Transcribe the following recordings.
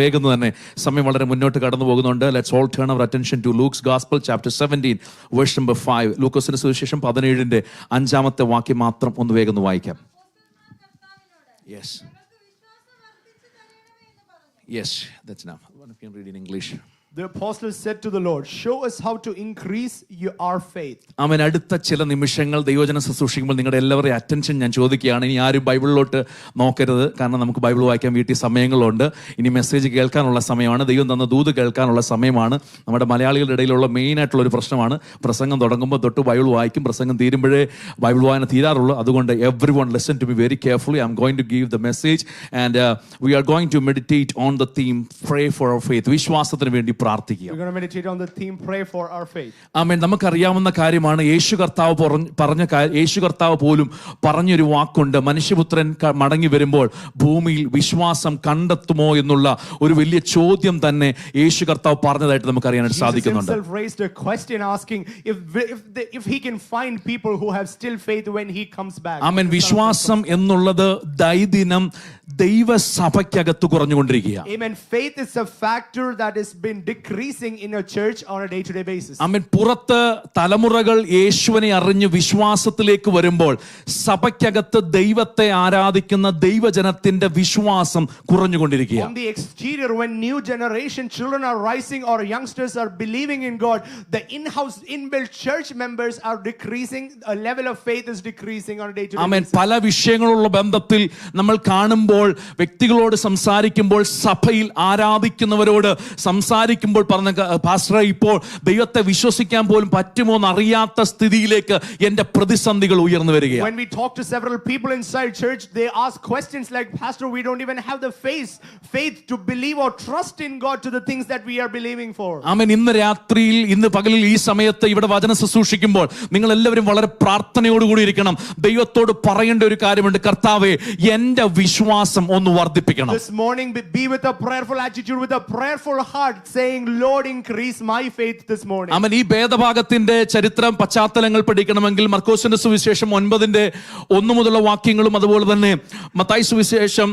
വേഗം തന്നെ സമയം വളരെ മുന്നോട്ട് കടന്നു പോകുന്നുണ്ട്. Let's all turn our attention to Luke's gospel chapter 17 verse number 5. ലൂക്കോസിന്റെ സുവിശേഷം 17 5 വാക്യം മാത്രം ഒന്ന് വേഗം വായിക്കാം. Yes, that's enough. One can read in English. The apostles said to the Lord, show us how to increase our faith. ആമേൻ. അടുത്ത ചില നിമിഷങ്ങൾ ദൈവവചനം ശുശ്രൂഷിക്കുമ്പോൾ നിങ്ങളുടെ എല്ലാവരുടെയും അറ്റൻഷൻ ഞാൻ ചോദിക്കുകയാണ്. ഇനി ആരും ബൈബിളിലോട്ട് നോക്കരുത്, കാരണം നമുക്ക് ബൈബിൾ വായിക്കാൻ വീട്ടിൽ സമയങ്ങളുണ്ട്. ഇനി മെസ്സേജ് കേൾക്കാനുള്ള സമയമാണ്, ദൈവം തന്ന ദൂത് കേൾക്കാനുള്ള സമയമാണ്. നമ്മുടെ മലയാളികളുടെ ഇടയിലുള്ള മെയിനായിട്ടുള്ള ഒരു പ്രശ്നമാണ്, പ്രസംഗം തുടങ്ങുമ്പോൾ തൊട്ട് ബൈബിൾ വായിക്കും, പ്രസംഗം തീരുമ്പോഴേ ബൈബിൾ വായന തീരാറുള്ളൂ. അതുകൊണ്ട് everyone listen to me very carefully. I am going to give the message and we are going to meditate on the theme pray for our faith. വിശ്വാസത്തിന് വേണ്ടി പ്രാർത്ഥിക്കുക. We're going to meditate on the theme pray for our faith. ആമേൻ. നമുക്കറിയാവുന്ന കാര്യമാണ്, യേശു കർത്താവ് പോലും പറഞ്ഞൊരു വാക്കുണ്ട്, മനുഷ്യപുത്രൻ മടങ്ങി വരുമ്പോൾ ഭൂമിയിൽ വിശ്വാസം കണ്ടെത്തുമോ എന്നുള്ള ഒരു വലിയ ചോദ്യം തന്നെ യേശു കർത്താവ് പറഞ്ഞതായിട്ട് നമുക്ക് അറിയാനായിട്ട് സാധിക്കുന്നുണ്ട്. Jesus himself raised a question asking if he can find people who have still faith when he comes back. ആമേൻ. വിശ്വാസം എന്നുള്ളത് ദൈദിനം ദൈവസഭയ്ക്കകത്ത് കുറഞ്ഞുകൊണ്ടിരിക്കുക. Amen. Faith is a factor that has been decreasing in a church on a day-to-day basis. ആമേൻ. പുറത്ത് തലമുറകൾ യേശുവിനെ അറിഞ്ഞ് വിശ്വാസത്തിലേക്ക് വരുമ്പോൾ സഭയ്ക്കകത്ത് ദൈവത്തെ ആരാധിക്കുന്ന ദൈവജനത്തിന്റെ വിശ്വാസം കുറഞ്ഞുകൊണ്ടിരിക്കുക. On the exterior, when new generation children are rising or youngsters are believing in God, the in-house inbuilt church members are decreasing. A level of faith is decreasing on a day-to-day amen. basis. പല വിഷയങ്ങളുള്ള ബന്ധത്തിൽ നമ്മൾ കാണുമ്പോൾ, വ്യക്തികളോട് സംസാരിക്കുമ്പോൾ, സഭയിൽ ആരാധിക്കുന്നവരോട് സംസാരിക്കുമ്പോൾ പറഞ്ഞ പാസ്റ്ററെ, ഇപ്പോൾ ദൈവത്തെ വിശ്വസിക്കാൻ പോലും പറ്റുമോ എന്നറിയാത്ത സ്ഥിതിയിലേക്ക് എന്റെ പ്രതിസന്ധികൾ ഉയർന്നു വരികയാണ്. When we talk to several people inside church, they ask questions like, Pastor, we don't even have the faith to believe or trust in God to the things that we are believing for. ആമേൻ. ഇന്ന് പകലിൽ ഈ സമയത്ത് ഇവിടെ വചനം ശുശ്രൂഷിക്കുമ്പോൾ നിങ്ങൾ എല്ലാവരും വളരെ പ്രാർത്ഥനയോടുകൂടി ഇരിക്കണം. ദൈവത്തോട് പറയേണ്ട ഒരു കാര്യമുണ്ട്, കർത്താവേ, എന്റെ വിശ്വാസം ഒന്ന് വർദ്ധിപ്പിക്കണം. This morning be with a prayerful attitude, with a prayerful heart, saying, Lord, increase my faith this morning. ആമേൻ. ഈ ഭേദഭാഗത്തിന്റെ ചരിത്രം പശ്ചാത്തലങ്ങൾ പഠിക്കണമെങ്കിൽ മർക്കോസിന്റെ സുവിശേഷം 9:1 മുതലുള്ള വാക്യങ്ങളും അതുപോലെ തന്നെ മത്തായി സുവിശേഷം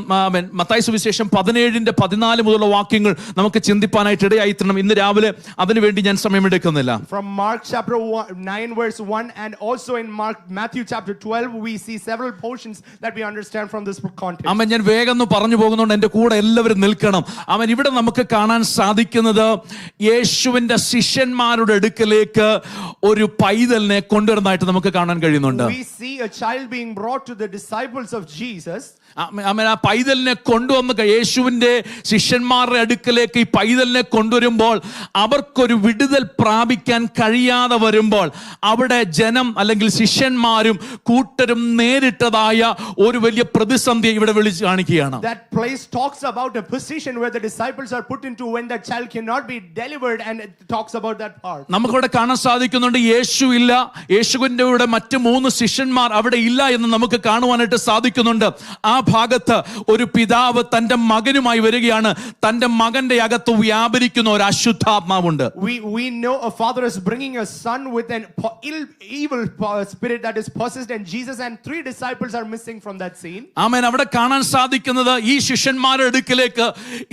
17:14 മുതലുള്ള വാക്യങ്ങൾ നമുക്ക് ചിന്തിപ്പാനായിട്ട് ഇടയായിത്തീരണം. ഇന്ന് രാവിലെ അതിനുവേണ്ടി ഞാൻ സമയമെടുക്കുന്നില്ല. From Mark chapter 9 verse 1 and also in Matthew chapter 12 we see several portions that we understand from this context. ആമേൻ. ഞാൻ വേഗം പറഞ്ഞു പോകുന്നുണ്ട്, എന്റെ കൂടെ എല്ലാവരും നിൽക്കണം. ആമേൻ. ഇവിടെ നമുക്ക് കാണാൻ സാധിക്കുന്നത്, യേശുവിന്റെ ശിഷ്യന്മാരുടെ അടുക്കലേക്ക് ഒരു പൈതലിനെ കൊണ്ടുവരുന്നതായിട്ട് നമുക്ക് കാണാൻ കഴിയുന്നുണ്ട്. We see a child being brought to the disciples of Jesus. ആമേൻ. ആ പൈതലിനെ കൊണ്ടുവന്ന് യേശുവിന്റെ ശിഷ്യന്മാരുടെ അടുക്കലേക്ക് ഈ പൈതലിനെ കൊണ്ടുവരുമ്പോൾ അവർക്കൊരു വിടുതൽ പ്രാപിക്കാൻ കഴിയാതെ വരുമ്പോൾ അവിടെ ജനം അല്ലെങ്കിൽ ശിഷ്യന്മാരും കൂട്ടരും നേരിട്ടതായ ഒരു വലിയ പ്രതിസന്ധി ഇവിടെ വിളിച്ചു കാണിക്കുകയാണ്. That place talks about a position where the disciples are put into when that child cannot be delivered, and it talks about that part. നമുക്കിവിടെ കാണാൻ സാധിക്കുന്നുണ്ട്, യേശു ഇല്ല, യേശുവിന്റെ കൂടെ മറ്റ് 3 ശിഷ്യന്മാർ അവിടെ ഇല്ല എന്ന് നമുക്ക് കാണുവാനായിട്ട് സാധിക്കുന്നുണ്ട്. ആ ഭാഗത്ത് ഒരു പിതാവ് തന്റെ മകനുമായി വരികയാണ്. തന്റെ മകന്റെ അകത്ത് വ്യാപരിക്കുന്ന ഒരു അശുദ്ധാത്മാവുണ്ട്. We know a father is bringing a son with an evil spirit that is possessed, and Jesus and 3 disciples are missing from that scene. ആമേൻ. അവിടെ കാണാൻ സാധിക്കുന്നത്, ഈ ശിഷ്യന്മാരുടെ അടുക്കിലേക്ക്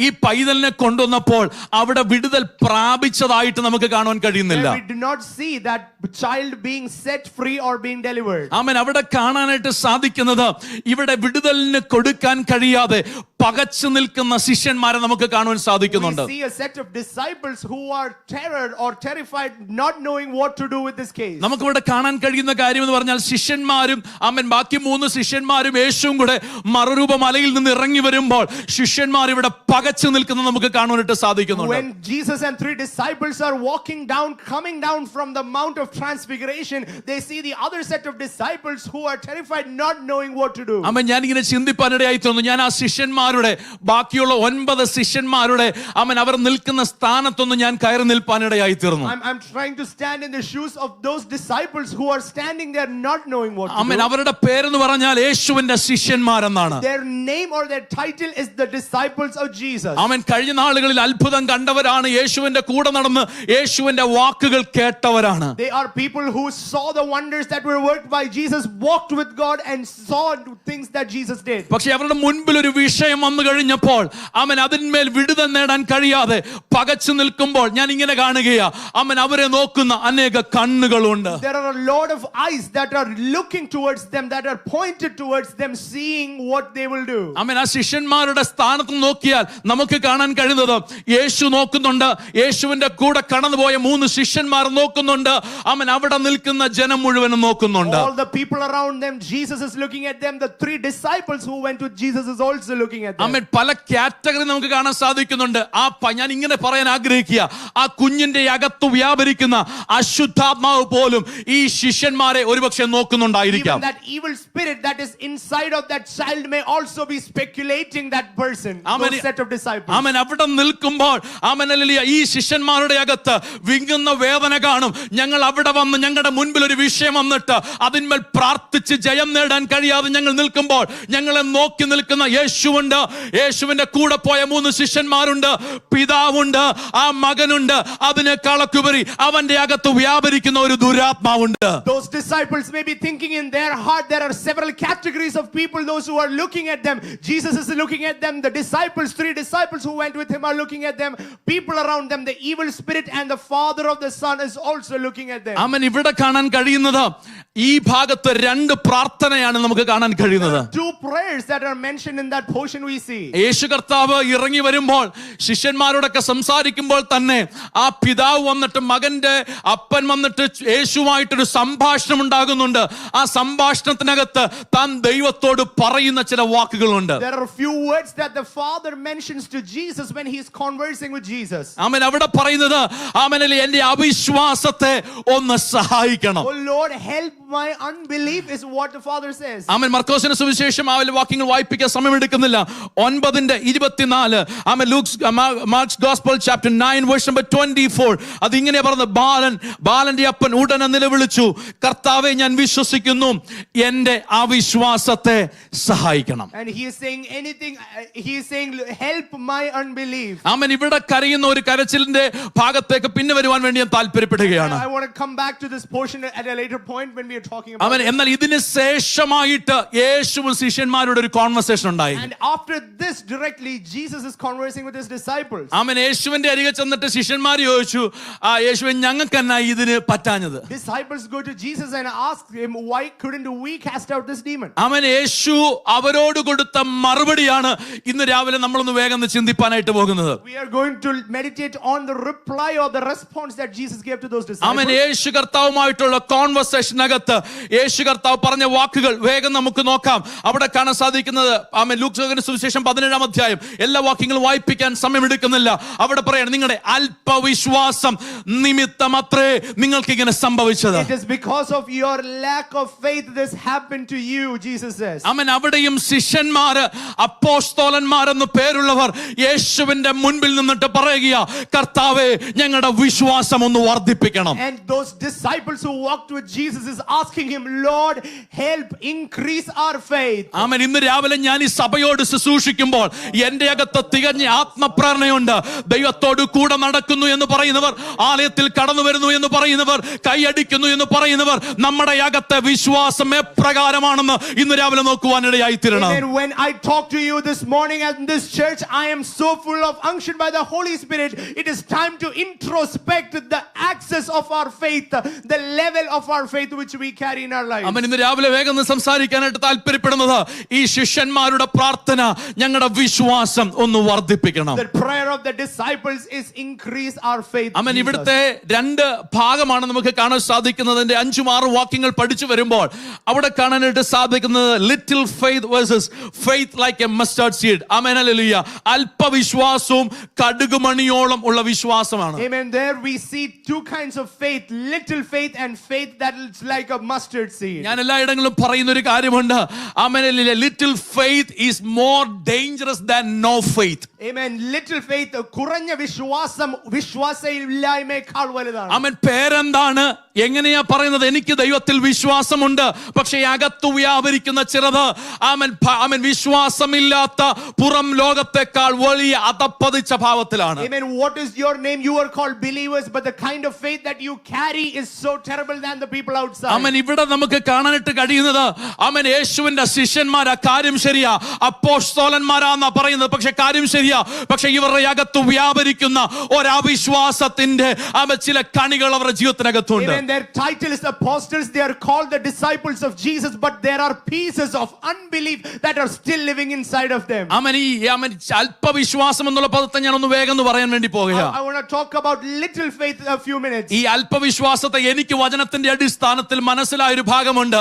ഈ പൈതലിനെ കൊണ്ടുവന്നപ്പോൾ അവിടെ വിടുതൽ പ്രാപിച്ചതായിട്ട് നമുക്ക് കാണുവാൻ കഴിയുന്നില്ല. We do not see that child being set free or being delivered. ആമേൻ. അവിടെ കാണാനായിട്ട് സാധിക്കുന്നത്, ഇവിടെ വിടുതലിന് കൊടുക്കാൻ കഴിയാതെ പകച്ചു നിൽക്കുന്ന ശിഷ്യന്മാരെ നമുക്ക് കാണുവാൻ സാധിക്കുന്നുണ്ട്. We see a set of disciples who are terrored or terrified, not knowing what to do with this case. നമുക്കിവിടെ കാണാൻ കഴിയുന്ന കാര്യം എന്ന് പറഞ്ഞാൽ, ശിഷ്യന്മാരും ആമേൻ ബാക്കി 3 ശിഷ്യന്മാരും യേശുവും കൂടെ മറുരൂപ മലയിൽ നിന്ന് ഇറങ്ങി വരുമ്പോൾ ശിഷ്യന്മാർ ഇവിടെ പകച്ചു നിൽക്കുന്നത് നമുക്ക് കാണുവാനായിട്ട് സാധിക്കുന്നുണ്ട്. When Jesus and 3 disciples are coming down from the Mount of Transfiguration, they see the other set of disciples who are terrified, not knowing what to do. ആമേൻ. ഞാൻ ഇങ്ങനെ ചിന്തിപ്പാനിടയായി തോന്നുന്നു, ഞാൻ ആ ശിഷ്യന്മാരുടെ ബാക്കിയുള്ള 9 ശിഷ്യന്മാരുടെ അവർ നിൽക്കുന്ന സ്ഥാനത്തൊന്നും ഞാൻ കയറി നിൽപ്പാനിടയായി തീർന്നു. I'm trying to stand in the shoes of those disciples who are standing there not knowing what to amen. do. അവരുടെ പേരെന്ന് പറഞ്ഞാൽ യേശുവിന്റെ ശിഷ്യന്മാരെന്നാണ്. Their name or their title is the disciples of Jesus. ആമേൻ. കഴിഞ്ഞ നാളുകളിൽ അത്ഭുതം കണ്ടവരാണ്, യേശുവിന്റെ കൂടെ നടന്ന് യേശുവിന്റെ വാക്കുകൾ കേട്ടവരാണ്. They are people who saw the wonders that were worked by Jesus, walked with God and saw things that Jesus did. പക്ഷേ അവരുടെ മുൻപിൽ ഒരു വിഷയം വന്നു കഴിഞ്ഞപ്പോൾ അവൻ അതിന്മേൽ വിടുതൽ നേടാൻ കഴിയാതെ പകച്ചു നിൽക്കുമ്പോൾ ഞാൻ ഇങ്ങനെ കാണുകയാ, അവൻ അവരെ നോക്കുന്ന അനേക കണ്ണുകളുണ്ട്. There are a lot of eyes that are looking towards them, that are pointed towards them, seeing what they will do. അവൻ ആ ശിഷ്യന്മാരുടെ സ്ഥാനത്ത് നോക്കിയാൽ നമുക്ക് കാണാൻ കഴിയുന്നത് യേശു നോക്കുന്നുണ്ട്, യേശുവിന്റെ കൂടെ കടന്നുപോയ 3 ശിഷ്യന്മാർ നോക്കുന്നുണ്ട്, അവൻ അവിടെ നിൽക്കുന്ന ജനം മുഴുവനും നോക്കുന്നുണ്ട്. All the people around them, Jesus is looking at them. The 3 disciples who went with Jesus is also looking at them. അവൻ പല കാറ്റഗറി നമുക്ക് കാണാൻ സാധിക്കുന്നുണ്ട്. ഞാൻ ഇങ്ങനെ പറയാൻ ആഗ്രഹിക്കുക, ആ കുഞ്ഞിന്റെ അകത്ത് വ്യാപരിക്കുന്ന അശുദ്ധാത്മാവ് പോലും ഈ ശിഷ്യന്മാരെ ഒരുപക്ഷെ നോക്കുന്നുണ്ടായിരിക്കാം. Even that evil spirit that is inside of that child may also be speculating that person, those set of disciples. അവൻ അവിടെ നിൽക്കുമ്പോൾ ഈ ശിഷ്യന്മാരുടെ അകത്ത് വിങ്ങുന്ന വേദന കാണും. ഞങ്ങൾ അവിടെ വന്ന് ഞങ്ങളുടെ മുൻപിൽ ഒരു വിഷയം വന്നിട്ട് അതിന്മേൽ പ്രാർത്ഥിച്ച് ജയം നേടാൻ കഴിയാതെ ഞങ്ങൾ നിൽക്കുമ്പോൾ ഞങ്ങളെ നോക്കി നിൽക്കുന്ന യേശുവുണ്ട്, യേശുവിന്റെ കൂടെ പോയ 3 ശിഷ്യന്മാരുണ്ട്, പിതാവുണ്ട്, ആ മകനുണ്ട്, അതിനേക്കാളൊക്കെയുപരി അവന്റെ അകത്ത് വ്യാപരിക്കുന്ന ഒരു ദുരാത്മാവുണ്ട്. Those disciples may be thinking in their heart there are several categories of people, those who are looking at them. Jesus is looking at them. The disciples, 3 disciples who went with him are looking at them. People around them, the evil spirit and the father of the son is also looking at them. അവൻ ഇവിടെ കാണാൻ കഴിയുന്നത് ഈ ഭാഗത്ത് 2 പ്രാർത്ഥനയാണ് നമുക്ക് കാണാൻ കഴിയുന്നത്. 2 prayers that are mentioned in that portion we see. യേശു കർത്താവ് ഇറങ്ങി വരുമ്പോൾ ശിഷ്യന്മാരോടൊക്കെ സംസാരിക്കുമ്പോൾ തന്നെ ആ പിതാവ് വന്നിട്ട് മകന്റെ അപ്പൻ വന്നിട്ട് യേശുവായിട്ടൊരു സംഭാഷണം ഉണ്ടാകുന്നുണ്ട്. ആ സംഭാഷണത്തിനകത്ത് താൻ ദൈവത്തോട് പറയുന്ന ചില വാക്കുകളുണ്ട്. There are a few words that the father mentions to Jesus when he is conversing with Jesus. അവൻ അവിടെ പറയുന്നത്, അവനിൽ എന്റെ അവിശ്വാസത്തെ ഒന്ന് സഹായിക്കണം. Oh Lord, help my unbelief is what the father says. അവൻ മർക്കോസിന്റെ സുവിശേഷം ആ വാക്യങ്ങൾ വായിപ്പിക്കാൻ സമയമെടുക്കുന്നില്ല. 9:24 അവൻ Mark's gospel chapter 9 verse number 24 അതിങ്ങനെ പറഞ്ഞത്, ബാലന്റെ അപ്പൻ ഉടനെ നിലവിളിച്ചു, കർത്താവേ ഞാൻ വിശ്വസിക്കുന്നു, എന്റെ അവിശ്വാസത്തെ സഹായിക്കണം. And he is saying anything, he is saying help my unbelief. അവൻ ഇവിടെ കരയുന്ന ഒരു കരച്ചിലിന്റെ ഭാഗത്തേക്ക് പിന്നെ വരുവാൻ വേണ്ടി ഞാൻ താല്പര്യപ്പെടുകയാണ്. I want to come back to this portion at a later point when we are talking about അവൻ എന്നാൽ ഇതിന് ശേഷമായിട്ട് യേശുവും ശിഷ്യന്മാരുടെ ഒരു കോൺവെർസേഷൻ ഉണ്ടായി. And after this directly Jesus is conversing with his disciples. അവൻ യേശുവിന്റെ അരികെ ചെന്നിട്ട് ശിഷ്യന്മാർ ചോദിച്ചു, യേശുവേ ഞങ്ങൾക്ക് എന്നാ ഇതിന് പറ്റാഞ്ഞത്? Disciples go to Jesus and ask him, why couldn't we cast out this demon? അവൻ യേശു അവരോട് കൊടുത്ത മറുപടിയാണ് ഇന്ന് രാവിലെ നമ്മളൊന്ന് വേഗം ചിന്തിപ്പാനായിട്ട് പോകുന്നത്. We are going to meditate on the reply or the response that Jesus gave to those disciples. അവൻ യേശു കർത്താവുമായിട്ടുള്ള കോൺവെർസേഷനകത്ത് യേശു കർത്താവ് പറഞ്ഞ വാക്കുകൾ വേഗം നമുക്ക് നോക്കാം. അവിടെ കാണാൻ സാധിക്കുന്നത് ലൂക്കോസിന്റെ സുവിശേഷം 17-ാം അധ്യായം, എല്ലാ വാക്യങ്ങളും വായിപ്പിക്കാൻ സമയമെടുക്കുന്നില്ല. അവിടെ പറയാണ്, നിങ്ങളുടെ അല്പവിശ്വാസം നിമിത്തമത്രേ നിങ്ങൾക്ക് ഇങ്ങനെ സംഭവിച്ചത്. It is because of your lack of faith this happened to you, Jesus says. അവൻ അവിടെയും ശിഷ്യന്മാര് അപ്പോസ്തലന്മാരെന്ന് പേരുള്ളവർ യേശുവിന്റെ മുൻപിൽ നിന്നിട്ട് പറയുകയാ, കർത്താവേ ഞങ്ങളുടെ വിശ്വാസം ഒന്ന് വർദ്ധിപ്പിക്കണം. And those disciples who walked with Jesus is asking him, Lord, help increase our faith. ആമേൻ. ഇന്ന് രാവിലെ ഞാൻ ഈ സഭയോട് ശുശ്രൂഷിക്കുമ്പോൾ എന്റെ അകത്ത് തികഞ്ഞ ആത്മപ്രേരണയുണ്ട്. ദൈവത്തോട് കൂടെ നടക്കുന്നു എന്ന് പറയുന്നവർ, ആലയത്തിൽ കടന്നു വരുന്നു എന്ന് പറയുന്നവർ, കൈയടിക്കുന്നു എന്ന് പറയുന്നവർ, നമ്മുടെ അകത്തെ വിശ്വാസം എപ്രകാരമാണെന്ന് ഇന്ന് രാവിലെ നോക്കുവാനിടയായി തീരണം. When I talk to you this morning at this church, I am so full of unction by the Holy Spirit. It is time to introspect the access of our faith, the level of our faith which we carry in our lives. ആമേൻ. ഇന്ന് രാവിലെ വേഗം സംസാരിക്കാനായിട്ട് താല്പര്യപ്പെടുന്നത് ഈ ശിഷ്യന്മാരുടെ പ്രാർത്ഥന, ഞങ്ങളുടെ വിശ്വാസം ഒന്ന് വർദ്ധിപ്പിക്കണം. The prayer of the disciples is increase our faith. ആമേൻ. ഇവിടുത്തെ 2 ഭാഗമാണ് നമുക്ക് കാണാൻ സാധിക്കുന്നതിന്റെ 5-6 വാക്യങ്ങൾ പഠിച്ചു വരുമ്പോൾ അവിടെ കാണാനായിട്ട് സാധിക്കുന്നത് little faith versus faith like a mustard seed. Amen. Hallelujah. അല്പവിശ്വാസവും കടുകുമണിയോളം ഉള്ള വിശ്വാസമാണ്. Amen. There we see 2 kinds of faith, little faith and faith that is like a mustard seed. ഞാൻ എല്ലായിടങ്ങളിലും പറയുന്ന ഒരു കാര്യമുണ്ട്. Amen. Little faith is more dangerous than no faith. Amen. little faith, കുറഞ്ഞ വിശ്വാസം വിശ്വാസമില്ലായ്മയേക്കാൾ വലുതാണ്. അവൻ പേരെന്താണ്? എങ്ങനെയാ പറയുന്നത്? എനിക്ക് ദൈവത്തിൽ വിശ്വാസമുണ്ട്, പക്ഷേ അകത്തു വ്യാപരിക്കുന്ന ചെറുത് അവൻ വിശ്വാസമില്ലാത്ത പുറം ലോകത്തെക്കാൾ വലിയ അതപ്പതിച്ച ഭാവത്തിലാണ്. Amen. What is your name? You are called believers, but the kind of faith that you carry is so terrible than the people outside. അവൻ ഇവിടെ നമുക്ക് കാണാനായിട്ട് കഴിയുന്നത് അവൻ യേശുവിന്റെ ശിഷ്യന്മാരാ. കാര്യം ശരിയാ, അപ്പോസ്തലന്മാരാന്നാ പറയുന്നത്, പക്ഷെ കാര്യം ശരിയാ. പക്ഷെ ഇവരുടെ അകത്ത് വ്യാപരിക്കുന്ന ഒരവിശ്വാസത്തിന്റെ ചില കണികൾ അവരുടെ ജീവിതത്തിനകത്തുണ്ട്. Amen. Their title is apostles. They are called the disciples of Jesus, but there are pieces of unbelief that are still living inside of them. അല്പവിശ്വാസം എന്നുള്ള പദത്തെ ഞാൻ ഒന്ന് വേഗം പറയാൻ വേണ്ടി പോകുകയാണ്. I want to talk about little faith a few minutes. ഈ അല്പവിശ്വാസത്തെ എനിക്ക് വചനത്തിന്റെ അടിസ്ഥാനത്തിൽ മനസ്സിലായ ഒരു ഭാഗമുണ്ട്.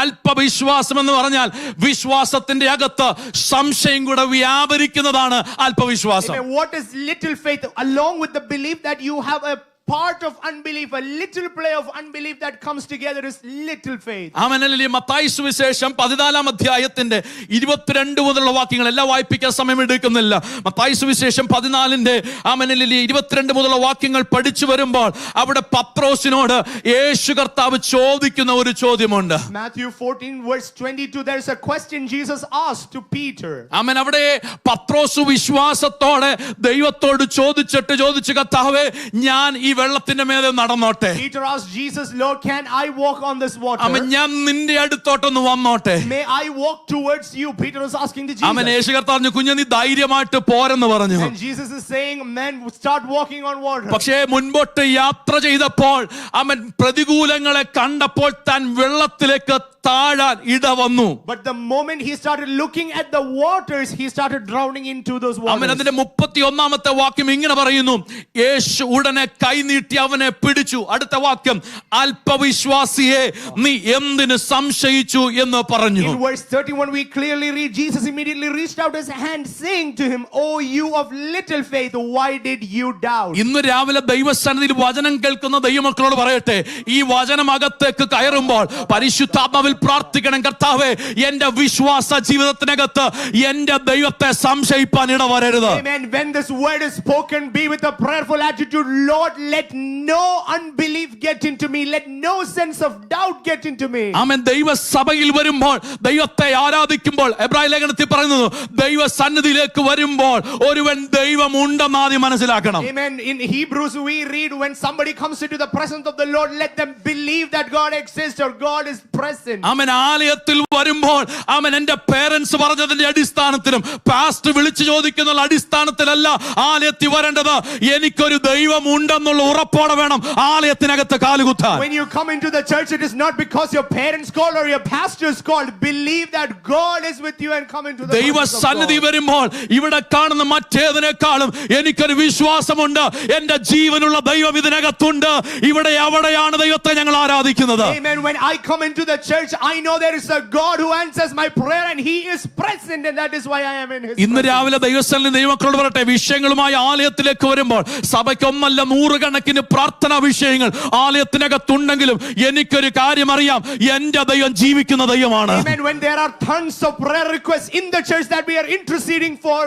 അല്പവിശ്വാസം എന്ന് പറഞ്ഞാൽ വിശ്വാസത്തിന്റെ അകത്ത് സംശയം കൂടെ വ്യാപരിക്കുന്നതാണ് അല്പവിശ്വാസം. Amen. What is little faith? Along with the belief that you have a part of unbelief, a little play of unbelief that comes together is little faith. ആമേൻ. മത്തായി സുവിശേഷം 14 അധ്യായത്തിന്റെ 22 മുതലുള്ള വാക്യങ്ങൾ എല്ലാം വായിപ്പിക്കാൻ സമയം എടുക്കുന്നില്ല. മത്തായി സുവിശേഷം 14 22 മുതലുള്ള വാക്യങ്ങൾ പഠിച്ചു വരുമ്പോൾ അവിടെ പത്രോസിനോട് യേശു കർത്താവ് ചോദിക്കുന്ന ഒരു ചോദ്യമുണ്ട്. Matthew 14 verse 22, there is a question Jesus asked to Peter. ആമേൻ. അവിടെ പത്രോസ് വിശ്വാസത്തോടെ ദൈവത്തോട് ചോദിച്ചു കർത്താവേ, ഞാൻ ഈ വെള്ളത്തിന്റെ മേലെ നടന്നോട്ടെ. Peter asked Jesus, Lord, can I walk on this water? ആമേൻ. ഞാൻ നിന്റെ അടുത്തോട്ടൊന്ന് വന്നോട്ടെ. May I walk towards you? Peter was asking to Jesus. ആമേൻ. യേശു കർത്താവ് പറഞ്ഞു, കുഞ്ഞ് നീ ധൈര്യമായിട്ട് പോരെന്ന് പറഞ്ഞു. And Jesus is saying, man, start walking on water. പക്ഷേ മുൻപോട്ട് യാത്ര ചെയ്തപ്പോൾ അവൻ പ്രതികൂലങ്ങളെ കണ്ടപ്പോൾ താൻ വെള്ളത്തിലേക്ക് താഴാൻ ഇട വന്നു. But the moment he started looking at the waters, he started drowning into those waters. അവൻ അതിന്റെ 31 വാക്യം ഇങ്ങനെ പറയുന്നു, യേശു ഉടനെ കൈനീട്ടി അവനെ പിടിച്ചു. അടുത്ത വാക്യം, അല്പവിശ്വാസിയെ നീ എന്തിന് സംശയിച്ചു എന്ന് പറഞ്ഞു. In verse 31 we clearly read, Jesus immediately reached out his hand saying to him, oh you of little faith, why did you doubt? ഇന്ന് രാവിലെ ദൈവസന്നിധിയിൽ വചനം കേൾക്കുന്ന ദൈവമക്കളോട് പറയട്ടെ, ഈ വചനം അകത്തേക്ക് കയറുമ്പോൾ പരിശുദ്ധാത്മാവിൽ പ്രാർത്ഥിക്കണം, കർത്താവേ എന്റെ വിശ്വാസ ജീവിതത്തിനകത്ത് എന്റെ ദൈവത്തെ സംശയിപ്പാൻ ഇടവരരുത്. Amen. When this word is spoken, be with a prayerful attitude. Lord, let no unbelief get into me, let no sense of doubt get into me. ആമേൻ. ദൈവസഭയിൽ വരുമ്പോൾ, ദൈവത്തെ ആരാധിക്കുമ്പോൾ, എബ്രായ ലേഖനത്തിൽ പറയുന്നു, ദൈവ സന്നിധിയിലേക്ക് വരുമ്പോൾ ഒരുവൻ ദൈവം ഉണ്ടെന്ന് ആദ്യം മനസ്സിലാക്കണം. Amen. In Hebrews we read, when somebody comes into the presence of the Lord, let them believe that God exists or God is present. ആമേൻ. ആലയത്തിൽ വരുമ്പോൾ ആമേൻ എന്റെ പേരൻസ് പറഞ്ഞതിന്റെ അടിസ്ഥാനത്തിലും പാസ്റ്റർ വിളിച്ചു ചോദിക്കുന്ന അടിസ്ഥാനത്തിലല്ല ആലയത്തിൽ വരേണ്ടത്. എനിക്കൊരു ദൈവം ഉണ്ടെന്നുള്ള ഉറപ്പോടെ വേണം ആലയത്തിനകത്ത് കാലുകുത്താൻ. When you come into the church, it is not because your parents called or your pastors called. Believe that God is with you and come into the ദൈവ presence of സന്നിധി God. വരുമ്പോൾ ഇവിടെ കാണുന്ന മറ്റേതിനേക്കാളും എനിക്കൊരു വിശ്വാസമുണ്ട്, എന്റെ ജീവനുള്ള ദൈവം ഇതിനകത്തുണ്ട്. ഇവിടെ അവിടെയാണ് ദൈവത്തെ ഞങ്ങൾ ആരാധിക്കുന്നത്. Amen. When I come into the church, I know there is a God who answers my prayer and he is present, and that is why I am in his ഇന്ന് presence. രാവിലെ ദൈവസ്ഥലിൽ ദൈവമക്കളോട് പറയട്ടെ, വിഷയങ്ങളുമായി ആലയത്തിലേക്ക് വരുമ്പോൾ സഭയ്ക്കൊന്നല്ല 100 കണക്കിന് പ്രാർത്ഥനാ വിഷയങ്ങൾ ആലയത്തിനകത്തുണ്ടെങ്കിലും എനിക്കൊരു കാര്യം അറിയാം, എന്റെ ദൈവം ജീവിക്കുന്ന ദൈവമാണ്. Amen. When there are tons of prayer requests in the church that we are interceding for,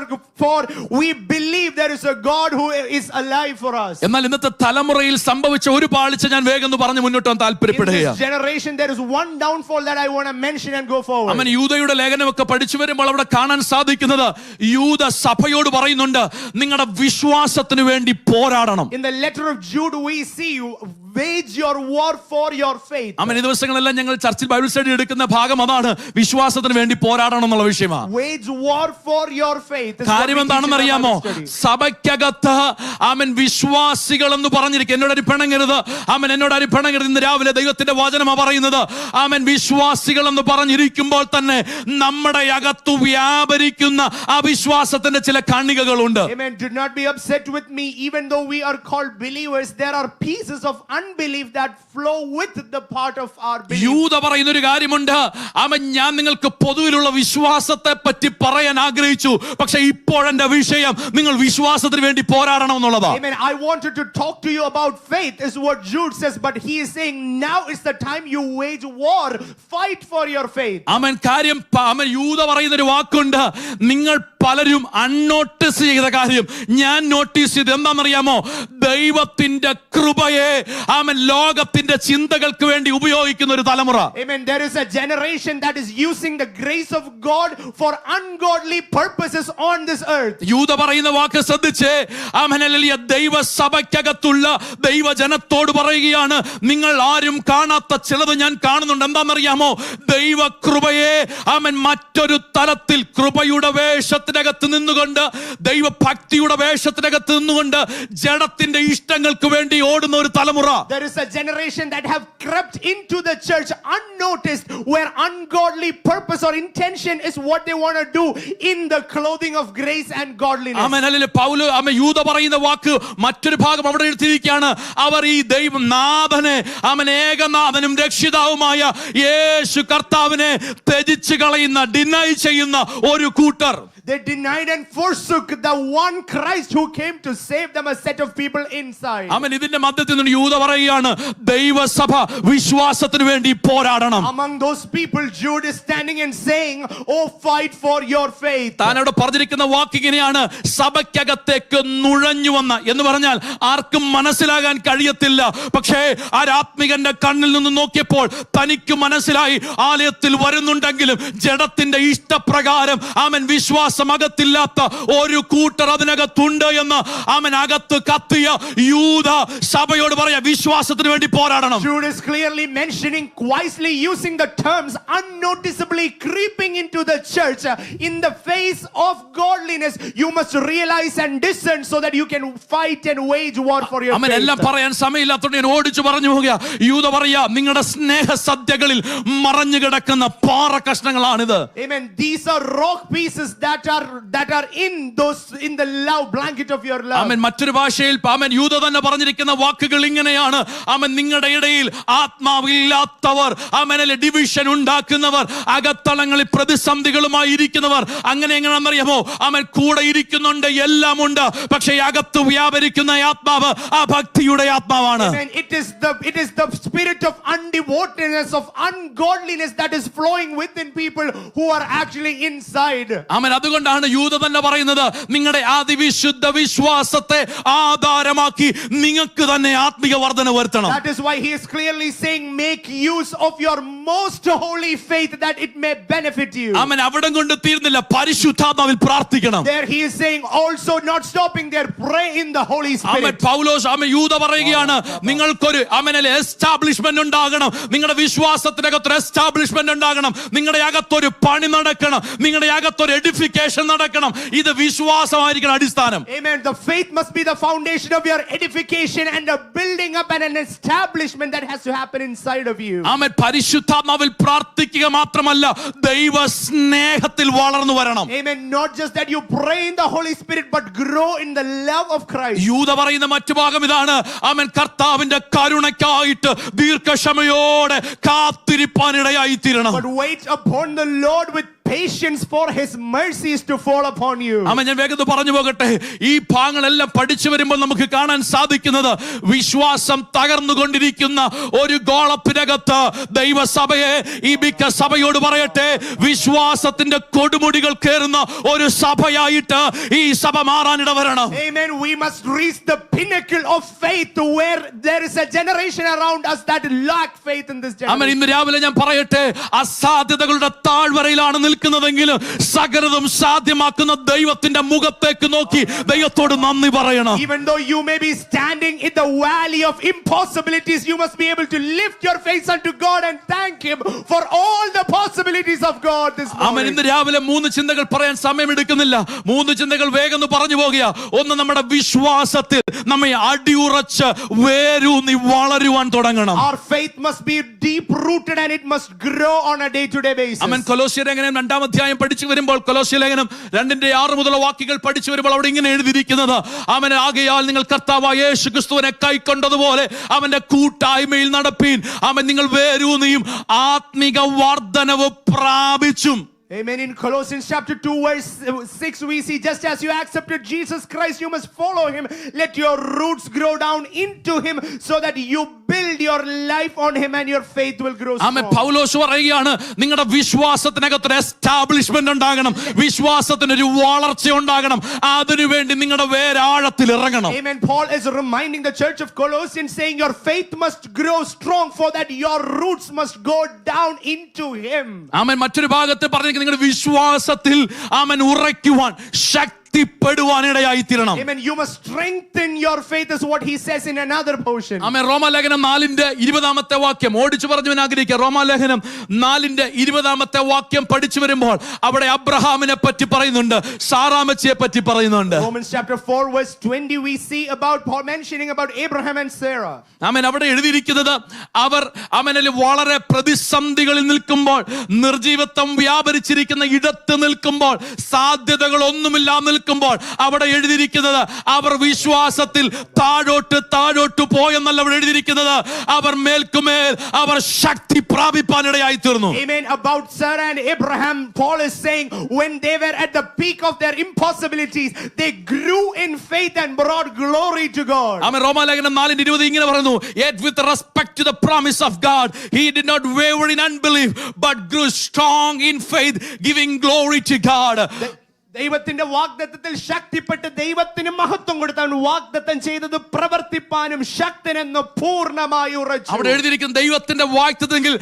we believe there is a God who is alive for us. എന്നാൽ ഇന്നത്തെ തലമുറയിൽ സംഭവിച്ച ഒരു പാളിച്ച ഞാൻ വേഗം പറഞ്ഞു മുന്നോട്ട് In താല്പര്യപ്പെടുകയാണ്. this generation there is one downfall that I want to mention and go forward. അവൻ യൂദയുടെ ലേഖനമൊക്കെ പഠിച്ചു വരുമ്പോൾ അവിടെ കാണാൻ സാധിക്കുന്നത്, യൂദ സഭയോട് പറയുന്നുണ്ട്, നിങ്ങളുടെ വിശ്വാസത്തിന് വേണ്ടി പോരാടണം. In the letter of Jude we see, wage your war for your faith. ആമേൻ. ഈ ദിവസങ്ങളെല്ലാം ഞങ്ങൾ ചർച്ചിൽ ബൈബിൾ സ്റ്റഡി എടുക്കുന്ന ഭാഗം അതാണ്, വിശ്വാസത്തിന് വേണ്ടി പോരാടണം എന്നുള്ള വിഷയമാണ്. Wage war for your faith. കാര്യം എന്താണെന്ന് അറിയാമോ? സഭയ്ക്കകത്ത് ആമൻ വിശ്വാസികൾ എന്ന് പറഞ്ഞിരിക്കും. എന്നോട് അരിപ്പണങ്ങരുത്, ആമൻ എന്നോട് അരിപ്പണങ്ങരുത്. ഇന്ന് രാവിലെ ദൈവത്തിന്റെ വചനമാണ് പറയുന്നത്, ആമൻ വിശ്വാസികൾ എന്ന് പറഞ്ഞിരിക്കുമ്പോൾ തന്നെ നമ്മുടെ അകത്തു വ്യാപരിക്കുന്ന അവിശ്വാസത്തിന്റെ ചില കണികകളുണ്ട്. Amen. Do not be upset with me. Even though we are called believers, there are pieces of unbelief that flow with the part of our belief. യൂദ പറയുന്ന ഒരു കാര്യമുണ്ട്, ആമൻ ഞാൻ നിങ്ങൾക്ക് പൊതുവിലുള്ള വിശ്വാസത്തെ പറ്റി പറയാൻ ആഗ്രഹിച്ചു, പക്ഷെ ഇപ്പോഴെന്റെ വിഷയം നിങ്ങൾ വിശ്വാസത്തിന് വേണ്ടി പോരാടണം എന്നുള്ളതാണ്. Amen. I wanted to talk to you about faith is what Jude says, but he is saying now is the time you wage war, fight for your faith. ആമൻ. കാര്യം ആമൻ യൂദ പറയുന്ന ഒരു വാക്കുണ്ട്, നിങ്ങൾ പലരും അൺനോട്ടീസ് ചെയ്ത കാര്യം ഞാൻ നോട്ടീസ് ചെയ്ത് എന്താണെന്നറിയാമോ? ദൈവത്തിന്റെ കൃപയെ ലോകത്തിന്റെ ചിന്തകൾക്ക് വേണ്ടി ഉപയോഗിക്കുന്ന ഒരു തലമുറ. Amen. There is a generation that is using the grace of God for ungodly purposes on this earth. യൂദ പറയുന്ന വാക്ക് ശ്രദ്ധിച്ചേ. ഹല്ലേലൂയ. ദൈവസഭയ്ക്കകത്തുള്ള ദൈവജനത്തോട് പറയുകയാണ്, നിങ്ങൾ ആരും കാണാത്ത ചിലത് ഞാൻ കാണുന്നുണ്ട്. എന്താണെന്നറിയാമോ? ദൈവകൃപയെ മറ്റൊരു തലത്തിൽ കൃപയുടെ വേഷത്തിനകത്ത് നിന്നുകൊണ്ട്, ദൈവഭക്തിയുടെ വേഷത്തിനകത്ത് നിന്നുകൊണ്ട് ജഡത്തിന്റെ ഇഷ്ടങ്ങൾക്ക് വേണ്ടി ഓടുന്ന ഒരു തലമുറ. There is a generation that have crept into the church unnoticed, where ungodly purpose or intention is what they want to do in the clothing of grace and godliness. Amen. Hallelujah. Paulose Yuda പറയുന്ന വാക്ക് മറ്റൊരു ഭാഗം അവിടെ എഴുതിയിരിക്കുകയാണ്. അവർ ഈ ദൈവനാഥനെ ഏകനാഥനും രക്ഷിതാവുമായ യേശു കർത്താവിനെ ത്യജിച്ചു കളയുന്ന, deny ചെയ്യുന്ന ഒരു കൂട്ടർ. They denied and forsook the one Christ who came to save them, a set of people inside. ആമേൻ. ഇതിന്റെ മധ്യത്തിൽ നിന്ന് യൂദ പറയുകയാണ്, ദൈവസഭ വിശ്വാസത്തിന് വേണ്ടി പോരാടണം. Among those people, Jude is standing and saying, "Oh, fight for your faith." താൻ അവിടെ പറഞ്ഞിരിക്കുന്ന വാക്ക് ഇങ്ങനെയാണ്, സഭയ്ക്കകത്തേക്ക് നുഴഞ്ഞു വന്ന എന്ന് പറഞ്ഞാൽ ആർക്കും മനസ്സിലാകാൻ കഴിയത്തില്ല. പക്ഷേ ആരാത്മികന്റെ കണ്ണിൽ നിന്ന് നോക്കിയപ്പോൾ തനിക്ക് മനസ്സിലായി, ആലയത്തിൽ വരുന്നുണ്ടെങ്കിലും ജഡത്തിന്റെ ഇഷ്ടപ്രകാരം വിശ്വാസം അകത്തില്ലാത്ത ഒരു കൂട്ടർ അതിനകത്തുണ്ട് എന്ന് അകത്ത് കത്തിയ യൂദ സഭയോട് പറയാ, വിശ്വാസത്തിന് വേണ്ടി പോരാടണം. Jude is clearly mentioning, wisely using the terms, unnoticeably creeping into the church in the face of godliness. You must realize and discern so that you can fight and wage war for your faith. എല്ലാം പറയാൻ സമയമില്ലാത്തതുകൊണ്ട് ഞാൻ ഓടിച്ചു പറഞ്ഞു പോകുക. യൂദ പറയാ, നിങ്ങളുടെ സ്നേഹ സദ്യകളിൽ മറഞ്ഞു കിടക്കുന്ന പാറ കഷ്ണങ്ങളാണിത്. Amen. These are rock pieces that are in the love blanket of your love. ആമേൻ. മറ്റൊരു ഭാഷയിൽ യൂദ തന്നെ പറഞ്ഞിരിക്കുന്ന വാക്കുകൾ ഇങ്ങനെയാണ്. നിങ്ങളുടെ ഇടയിൽ ആത്മാവില്ലാത്തവർ, ഡിവിഷൻ ഉണ്ടാക്കുന്നവർ, അകത്തളങ്ങളിൽ പ്രതിസന്ധികളുമായി ഇരിക്കുന്നവർ, അങ്ങനെ എങ്ങനെയാണെന്നറിയാമോ? കൂടെ ഇരിക്കുന്നുണ്ട്, എല്ലാം ഉണ്ട്, പക്ഷേ അകത്ത് വ്യാപരിക്കുന്ന ആത്മാവ് ആ ഭക്തിയുടെ ആത്മാവാണ്. It is the spirit of undevotedness, of ungodliness that is flowing within people who are actually inside. ആമേൻ. അതുകൊണ്ടാണ് യൂദ തന്നെ പറയുന്നത്, നിങ്ങളുടെ അതിവിശുദ്ധ വിശ്വാസത്തെ ആധാരമാക്കി നിങ്ങൾക്ക് തന്നെ ആത്മിക വർധന വരുത്തണം. That is why he is clearly saying, make use of your most holy faith that it may benefit you. ആമേൻ. അവിടം കൊണ്ട് തീർന്നില്ല, പരിശുദ്ധാത്മാവിൽ പ്രാർത്ഥിക്കണം. There he is saying also, not stopping there, pray in the Holy Spirit. ആമേൻ. പൗലോസ് യൂദ പറയുകയാണ്, നിങ്ങൾക്കൊരു establishment ഉണ്ടാകണം, നിങ്ങളുടെ വിശ്വാസത്തിനകത്ത് ഒരു എസ്റ്റാബ്ലിഷ്മെന്റ് ഉണ്ടാകണം, നിങ്ങളുടെ അകത്തൊരു പണി നടക്കണം, നിങ്ങളുടെ അകത്തൊരു എഡിഫിക്കേഷൻ നടക്കണം. ഇത് വിശ്വാസമായിരിക്കണം അടിസ്ഥാനം. Amen. The faith must be the foundation of your edification and a building up and an establishment that has to happen inside of you. ആമേൻ. പരിശുദ്ധാത്മാവിൽ പ്രാർത്ഥിക്കുക മാത്രമല്ല, ദൈവ സ്നേഹത്തിൽ വളർന്നു വരണം. Amen. Not just that you pray in the Holy Spirit, but grow in the love of Christ. യൂദ പറയുന്ന മറ്റു ഭാഗം ഇതാണ്. ആമേൻ. കർത്താവിന്റെ കരുണയ്ക്കായിട്ട് ദീർഘക്ഷമയോടെ കാത്തിരിപ്പാനിടയായി തീരണം. But wait upon the Lord with patience for his mercies to fall upon you. ആമേൻ. ഞാൻ വേഗത്തിൽ പറഞ്ഞു പോകട്ടെ. ഈ ഭാഗങ്ങളെല്ലാം പഠിച്ചു വരുമ്പോൾ നമുക്ക് കാണാൻ സാധിക്കുന്നത്, വിശ്വാസം തകർന്നുകൊണ്ടിരിക്കുന്ന ഒരു ഗോളത്തിനകത്ത് ദൈവസഭയെ, ഈ മിക്ക സഭയോട് പറയട്ടെ, വിശ്വാസത്തിന്റെ കൊടുമുടികൾ കേറുന്ന ഒരു സഭയായിട്ട് ഈ സഭ മാറാനിട വരണം. Amen. We must reach the pinnacle of faith to where there is a generation around us that lack faith in this generation. ആമേൻ. ഇന്ന് രാവിലെ ഞാൻ പറയട്ടെ, അസാധ്യതകളുടെ താഴ്വരയിലാണ് നിൽക്കുന്നതെങ്കിലും സകലതും സാധ്യമാക്കുന്ന ദൈവത്തിന്റെ മുഖത്തേക്ക് നോക്കി ദൈവത്തോട് നന്ദി പറയണം. Even though you may be standing in the valley of impossibilities, you must be able to lift your face unto God and thank him for all the possibilities of God this morning. ആമേൻ. ഇന്ന് രാവിലെ 3 ചിന്തകൾ പറയാൻ സമയമെടുക്കുന്നില്ല. 3 ചിന്തകൾ വേഗം പറഞ്ഞു പോകുക. ഒന്ന്, നമ്മുടെ വിശ്വാസത്തിൽ നമ്മെ അടിയുറച്ച് വേരൂന്നി വളരുവാൻ തുടങ്ങണം. Our faith must be deep rooted and it must grow on a day to day basis. ആമേൻ. കൊലോസ്യർ 2-ാം അധ്യായം പഠിച്ചു വരുമ്പോൾ, കൊലോസ്യ ലേഖനം 2:6 മുതലുള്ള വാക്യങ്ങൾ പഠിച്ചു വരുമ്പോൾ അവിടെ ഇങ്ങനെ എഴുതിയിരിക്കുന്നത്, അവനെ ആകയാൽ നിങ്ങൾ കർത്താവായ യേശു ക്രിസ്തുവിനെ കൈക്കൊണ്ടതുപോലെ അവന്റെ കൂട്ടായ്മയിൽ നടപ്പീൻ. അവൻ നിങ്ങൾ വേരൂന്നിയും ആത്മിക വർധനവ് പ്രാപിച്ചും. Amen. In Colossians chapter 2 verse 6 we see, just as you accepted Jesus Christ, you must follow him. Let your roots grow down into him so that you build your life on him and your faith will grow amen. strong. പൗലോസ് പറയുകയാണ്, നിങ്ങളുടെ വിശ്വാസത്തിനകത്തൊരു establishment ഉണ്ടാകണം, വിശ്വാസത്തിനൊരു വളർച്ച ഉണ്ടാകണം, അതിനുവേണ്ടി നിങ്ങളുടെ വേരാഴത്തിൽ ഇറങ്ങണം. Amen. Paul is reminding the church of Colossians, saying your faith must grow strong for that your roots must go down into him. ആമേൻ. മറ്റൊരു ഭാഗത്ത് പറഞ്ഞിരിക്കുന്നത് നിങ്ങളുടെ വിശ്വാസത്തിൽ ആമേൻ ഉറയ്ക്കുവാൻ, ശക്തിപ്പെടുവാൻ ഇടയായി തീരണം. Amen. You must strengthen your faith is what he says in another portion. ആമേൻ. റോമാലേഖനം 4:20 വാക്യം ഓടിച്ചു പറഞ്ഞു ആഗ്രഹിക്കുക. റോമാലേഖനം 4:20 വാക്യം പഠിച്ചു വരുമ്പോൾ അവിടെ അബ്രഹാമിനെ പറ്റി പറയുന്നുണ്ട്, സാറാമച്ചിയെ പറ്റി പറയുന്നുണ്ട്. Romans chapter 4 verse 20 we see about Paul mentioning about Abraham and Sarah. ആമേൻ. അവിടെ എഴുതിയിരിക്കുന്നത് അവർ ആമേനിൽ വളരെ പ്രതിസന്ധികളിൽ നിൽക്കുമ്പോൾ, നിർജീവത്വം വ്യാപരിച്ചിരിക്കുന്ന ഇടത്ത് നിൽക്കുമ്പോൾ, സാധ്യതകൾ ഒന്നുമില്ല നിൽക്കുമ്പോൾ, അവിടെ എഴുതിയിരിക്കുന്നത് അവർ വിശ്വാസത്തിൽ താഴോട്ട് പോയെന്നല്ല അവിടെ എഴുതിയിരിക്കുന്നത്, അവർ മേൽക്കുമേൽ അവർ ശക്തി പ്രാപിപ്പാനിടയായി തീർന്നു. Amen. About Sarah and Abraham, Paul is saying when they were at the peak of their impossibilities, they grew in faith and brought glory to God. ആമേൻ. റോമാലേഖനം 4:20 ഇങ്ങനെ പറയുന്നു, yet with respect to the promise of God he did not waver in unbelief but grew strong in faith, giving glory to God. ദൈവത്തിന്റെ വാഗ്ദത്തത്തിൽ ശക്തിപ്പെട്ട് ദൈവത്തിന് മഹത്വം കൊടുത്താൻ വാഗ്ദത്തം ചെയ്തത് പ്രവർത്തിപ്പാനും ശക്തനെന്ന് പൂർണ്ണമായി ഉറച്ചു. അവിടെ എഴുതിയിരിക്കുന്ന ദൈവത്തിന്റെ വാഗ്ദത്തമെങ്കിൽ